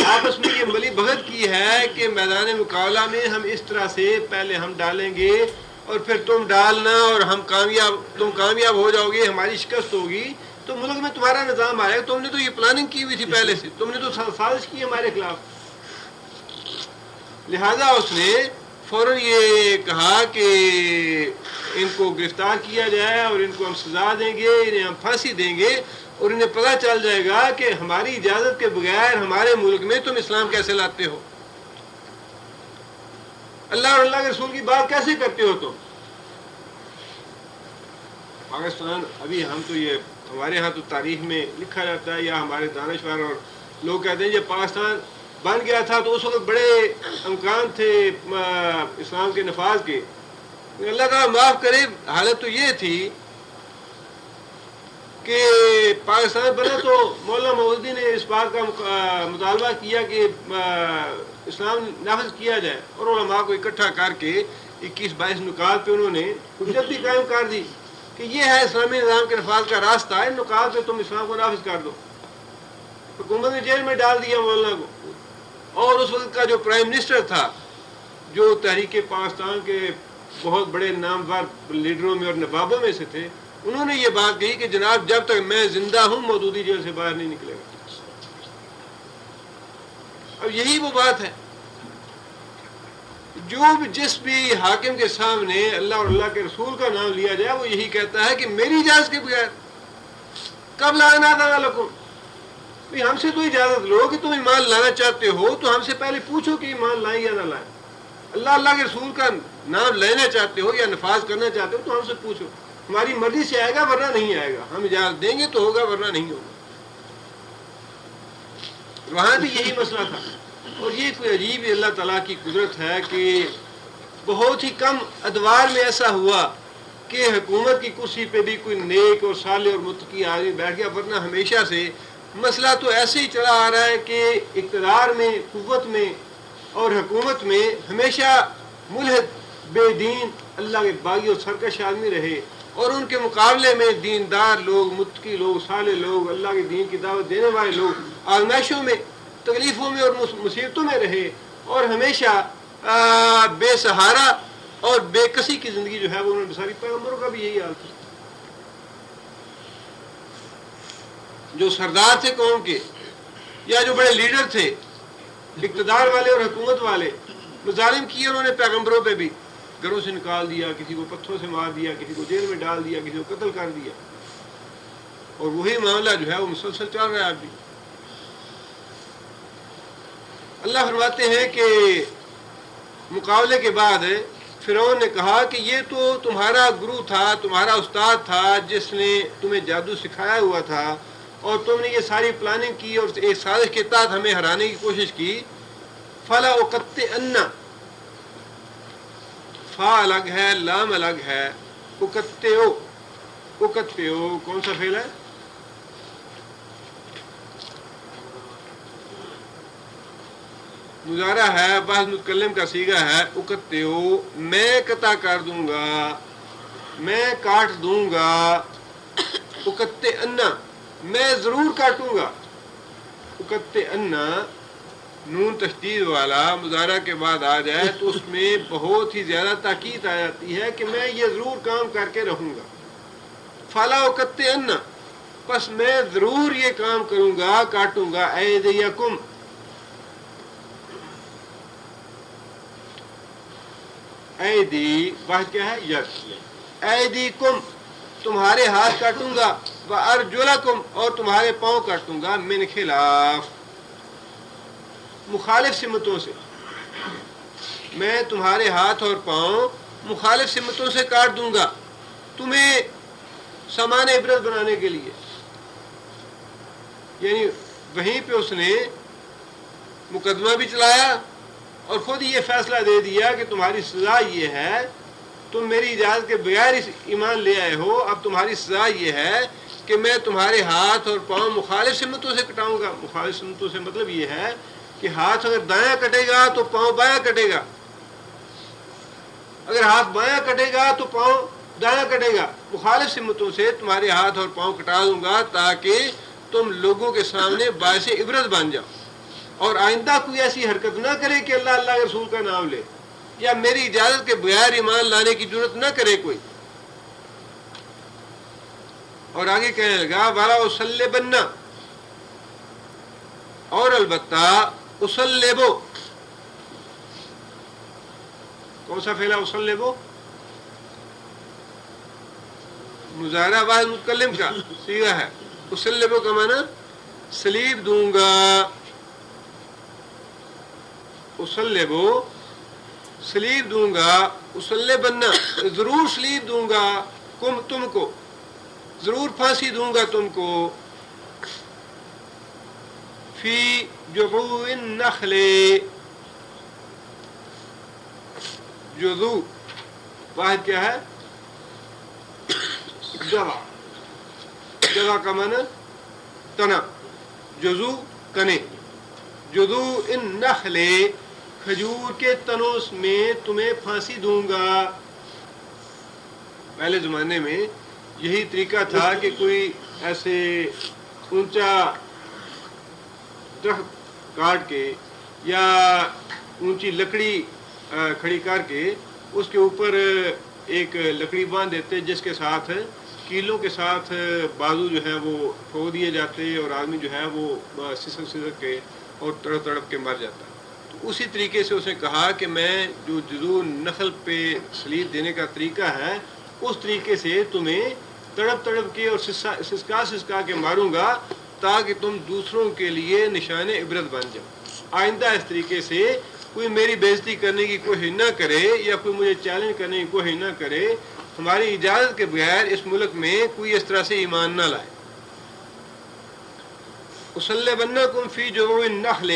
آپس میں یہ ملی بھگت کی ہے کہ میدان مقابلہ میں ہم اس طرح سے پہلے ہم ڈالیں گے اور پھر تم ڈالنا اور تم کامیاب ہو جاؤ گے، ہماری شکست ہوگی تو ملک میں تمہارا نظام آئے گا. تم نے تو یہ پلاننگ کی ہوئی تھی پہلے سے، تم نے تو سازش کی ہمارے خلاف. لہذا اس نے فوراً یہ کہا کہ ان کو گرفتار کیا جائے اور ان کو ہم سزا دیں گے، انہیں ہم پھانسی دیں گے اور انہیں پتہ چل جائے گا کہ ہماری اجازت کے بغیر ہمارے ملک میں تم اسلام کیسے لاتے ہو، اللہ اور اللہ کے رسول کی بات کیسے کرتے ہو. تم پاکستان ابھی ہم تو یہ ہمارے ہاں تو تاریخ میں لکھا جاتا ہے یا ہمارے دانشور اور لوگ کہتے ہیں جب پاکستان بن گیا تھا تو اس وقت بڑے امکان تھے اسلام کے نفاذ کے. اللہ تعالیٰ معاف کرے، حالت تو یہ تھی کہ پاکستان بنا تو مولانا مودودی نے اس بات کا مطالبہ کیا کہ اسلام نافذ کیا جائے اور علماء کو اکٹھا کر کے 21-22 نکات پہ انہوں نے حجت بھی قائم کر دی کہ یہ ہے اسلامی نظام کے نفاذ کا راستہ، ان نکات پہ تم اسلام کو نافذ کر دو. حکومت نے جیل میں ڈال دیا مولانا کو. اور اس وقت کا جو پرائم منسٹر تھا جو تحریک پاکستان کے بہت بڑے نامور لیڈروں میں اور نوابوں میں سے تھے، انہوں نے یہ بات کہی کہ جناب جب تک میں زندہ ہوں مودودی جیل سے باہر نہیں نکلے گا. اب یہی وہ بات ہے جو جس بھی حاکم کے سامنے اللہ اور اللہ کے رسول کا نام لیا جائے وہ یہی کہتا ہے کہ میری اجازت کے بغیر قبل ان آذن لکم، ہم سے تو اجازت لو کہ تم ایمان لانا چاہتے ہو تو ہم سے پہلے پوچھو کہ ایمان لائیں یا نہ لائیں. اللہ اللہ کے رسول کا نام لینا چاہتے ہو یا نفاذ کرنا چاہتے ہو تو ہم سے پوچھو، ہماری مرضی سے آئے گا ورنہ نہیں آئے گا، ہم اجازت دیں گے تو ہوگا ورنہ نہیں ہوگا۔ وہاں بھی یہی مسئلہ تھا۔ اور یہ کوئی عجیب اللہ تعالیٰ کی قدرت ہے کہ بہت ہی کم ادوار میں ایسا ہوا کہ حکومت کی کرسی پہ بھی کوئی نیک اور صالح اور متقی آدمی بیٹھ گیا، ورنہ ہمیشہ سے مسئلہ تو ایسے ہی چلا آ رہا ہے کہ اقتدار میں، قوت میں اور حکومت میں ہمیشہ ملحد، بے دین، اللہ کے باغی اور سرکش آدمی رہے، اور ان کے مقابلے میں دیندار لوگ، متقی لوگ، صالح لوگ، اللہ کے دین کی دعوت دینے والے لوگ آزمائشوں میں، تکلیفوں میں اور مصیبتوں میں رہے، اور ہمیشہ بے سہارا اور بے کسی کی زندگی جو ہے وہ انہوں نے بساری۔ پیغمبروں کا بھی یہی حال تھا۔ جو سردار تھے قوم کے یا جو بڑے لیڈر تھے، اقتدار والے اور حکومت والے، مظالم کیے انہوں نے پیغمبروں پہ بھی، گھروں سے نکال دیا، کسی کو پتھروں سے مار دیا، کسی کو جیل میں ڈال دیا، کسی کو قتل کر دیا، اور وہی معاملہ جو ہے وہ مسلسل چل رہا ہے اب بھی۔ اللہ فرماتے ہیں کہ مقابلے کے بعد فرعون نے کہا کہ یہ تو تمہارا گرو تھا، تمہارا استاد تھا، جس نے تمہیں جادو سکھایا ہوا تھا، اور تم نے یہ ساری پلاننگ کی اور ایک سازش کے تحت ہمیں ہرانے کی کوشش کی۔ فلا اقطعن، فا الگ ہے، لام الگ ہے، اقطعو، اقطعو کون سا فعل ہے؟ مضارع ہے، بعض متکلم کا صیغہ ہے۔ اقطعو، میں قطع کر دوں گا، میں کاٹ دوں گا۔ اقطعن، میں ضرور کاٹوں گا۔ اقطعن نون تشدید والا مضارع کے بعد آ جائے تو اس میں بہت ہی زیادہ تاکید آ جاتی ہے کہ میں یہ ضرور کام کر کے رہوں گا۔ فلا اقطعن، پس میں ضرور یہ کام کروں گا، کاٹوں گا۔ ایدیکم، ایدی واحد کیا ہے؟ ید۔ ایدیکم، تمہارے ہاتھ کاٹوں گا، وارجلکم، اور تمہارے پاؤں کاٹوں گا، من خلاف، مخالف سمتوں سے۔ میں تمہارے ہاتھ اور پاؤں مخالف سمتوں سے کاٹ دوں گا، تمہیں سامان عبرت بنانے کے لیے۔ یعنی وہیں پہ اس نے مقدمہ بھی چلایا اور خود یہ فیصلہ دے دیا کہ تمہاری سزا یہ ہے، تم میری اجازت کے بغیر اس ایمان لے آئے ہو، اب تمہاری سزا یہ ہے کہ میں تمہارے ہاتھ اور پاؤں مخالف سمتوں سے کٹاؤں گا۔ مخالف سمتوں سے مطلب یہ ہے کہ ہاتھ اگر دایاں کٹے گا تو پاؤں بایاں کٹے گا، اگر ہاتھ بایاں کٹے گا تو پاؤں دایاں کٹے گا۔ مخالف سمتوں سے تمہارے ہاتھ اور پاؤں کٹا دوں گا تاکہ تم لوگوں کے سامنے باعث عبرت بن جاؤ، اور آئندہ کوئی ایسی حرکت نہ کرے کہ اللہ اللہ کے رسول کا نام لے یا میری اجازت کے بغیر ایمان لانے کی ضرورت نہ کرے کوئی۔ اور آگے کہنے لگا والا اسلبن، اور البتہ اسلبو، کون سا فعل ہے اسلبو؟ مضارع واحد متکلم کا صیغہ ہے۔ اسلبو کا معنی سلیب دوں گا، اسلبو سلیب دوں گا، اسلبن ضرور سلیب دوں گا، کم تم کو، ضرور پھانسی دوں گا تم کو، فی جذوع النخل، جذوع واحد کیا ہے؟ جذع، جذع کا معنی تنا، جذوع تنے، جذوع النخل کھجور کے تنوں میں تمہیں پھانسی دوں گا۔ پہلے زمانے میں یہی طریقہ تھا کہ کوئی ایسے اونچا درخت کاٹ کے یا اونچی لکڑی کھڑی کر کے اس کے اوپر ایک لکڑی باندھ دیتے جس کے ساتھ کیلوں کے ساتھ بازو جو ہے وہ ٹھو دیے جاتے اور آدمی جو ہے وہ سسک سسک کے اور تڑپ تڑپ کے مر جاتا۔ تو اسی طریقے سے اس نے کہا کہ میں جو جذوع نخل پہ سلیب دینے کا طریقہ ہے اس طریقے سے تمہیں تڑپ تڑپ کے اور سسکا سسکا کے ماروں گا تاکہ تم دوسروں کے لیے نشان عبرت بن جاؤ۔ آئندہ اس طریقے سے کوئی میری بےزتی کرنے کی کوشش نہ کرے یا کوئی مجھے چیلنج کرنے کی کوشش نہ کرے، ہماری اجازت کے بغیر اس ملک میں کوئی اس طرح سے ایمان نہ لائے۔ اصلبنکم فی جذوع النخل،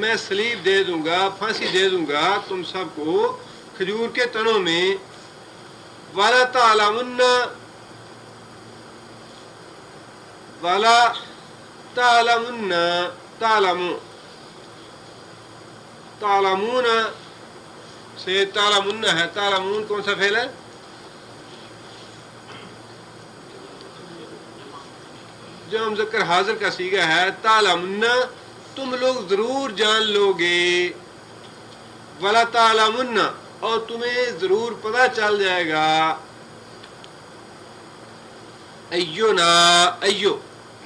میں سلیب دے دوں گا، پھانسی دے دوں گا تم سب کو کھجور کے تنوں میں، وَلَا تَعْلَمُنَّ، وَلَا تَعْلَمُنَّ، تعلمون سے تعلمون ہے، تعلمون کون سا فعل ہے؟ جو مذکر حاضر کا صیغہ ہے، تعلمون، تم لوگ ضرور جان لو گے، ولا تعلمون، اور تمہیں ضرور پتہ چل جائے گا، ایونا، ایو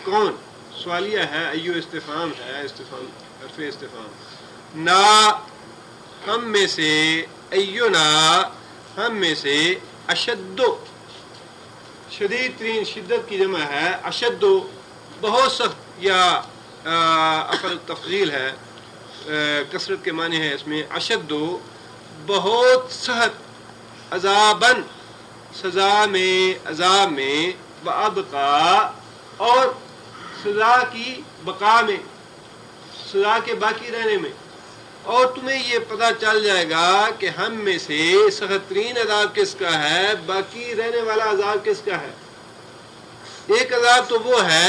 کون سوالیہ ہے، ایو استفہام ہے، استفہام حرف استفہام، نا ہم میں سے، ایونا ہم میں سے، اشد شدید ترین، شدت کی جمع ہے، اشد بہت سخت، یا افعل التفضیل ہے، کثرت کے معنی ہے اس میں، اشد بہت سخت، عذاباً سزا میں، عذاب میں، وابقا اور سزا کی بقا میں، سزا کے باقی رہنے میں، اور تمہیں یہ پتہ چل جائے گا کہ ہم میں سے سخت ترین عذاب کس کا ہے، باقی رہنے والا عذاب کس کا ہے۔ ایک عذاب تو وہ ہے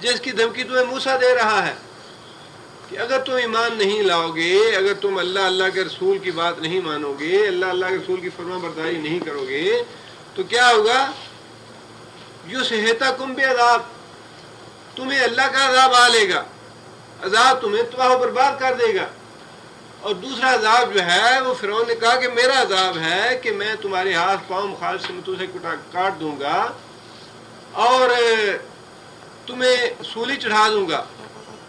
جس کی دھمکی تمہیں موسیٰ دے رہا ہے کہ اگر تم ایمان نہیں لاؤ گے، اگر تم اللہ کے رسول کی بات نہیں مانو گے، اللہ کے رسول کی فرما برداری نہیں کرو گے، تو کیا ہوگا؟ یُسْحِتَکُم بِعَذَابٍ، تمہیں اللہ کا عذاب آ لے گا، عذاب تمہیں تباہ و برباد کر دے گا۔ اور دوسرا عذاب جو ہے وہ فرعون نے کہا کہ میرا عذاب ہے کہ میں تمہارے ہاتھ پاؤں مخالف سمتوں سے کاٹ دوں گا اور تمہیں سولی چڑھا دوں گا،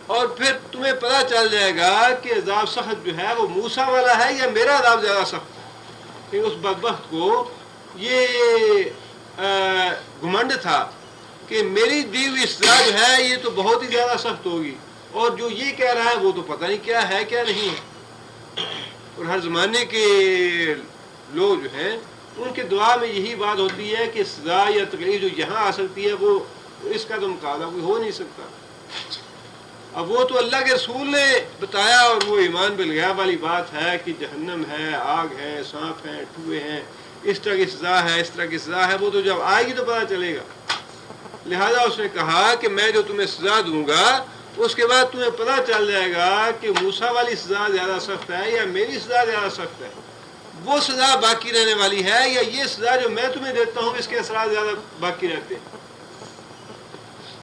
اور پھر تمہیں پتہ چل جائے گا کہ عذاب سخت جو ہے وہ موسیٰ والا ہے یا میرا عذاب زیادہ سخت ہے۔ کہ اس بدبخت کو یہ گھمنڈ تھا کہ میری دی ہوئی سزا جو ہے یہ تو بہت ہی زیادہ سخت ہوگی، اور جو یہ کہہ رہا ہے وہ تو پتہ نہیں کیا ہے کیا نہیں ہے۔ اور ہر زمانے کے لوگ جو ہیں ان کے دعا میں یہی بات ہوتی ہے کہ سزا یا تکلیف جو یہاں آ سکتی ہے وہ اس کا تو مقابلہ کوئی ہو نہیں سکتا۔ اب وہ تو اللہ کے رسول نے بتایا، اور وہ ایمان بالغیب والی بات ہے کہ جہنم ہے، آگ ہے، سانپ ہیں، ٹوئے ہیں، اس طرح کی سزا ہے، اس طرح کی سزا ہے، وہ تو جب آئے گی تو پتہ چلے گا۔ لہذا اس نے کہا کہ میں جو تمہیں سزا دوں گا اس کے بعد تمہیں پتہ چل جائے گا کہ موسیٰ والی سزا زیادہ سخت ہے یا میری سزا زیادہ سخت ہے، وہ سزا باقی رہنے والی ہے یا یہ سزا جو میں تمہیں دیتا ہوں اس کے اثرات زیادہ باقی رہتے ہیں۔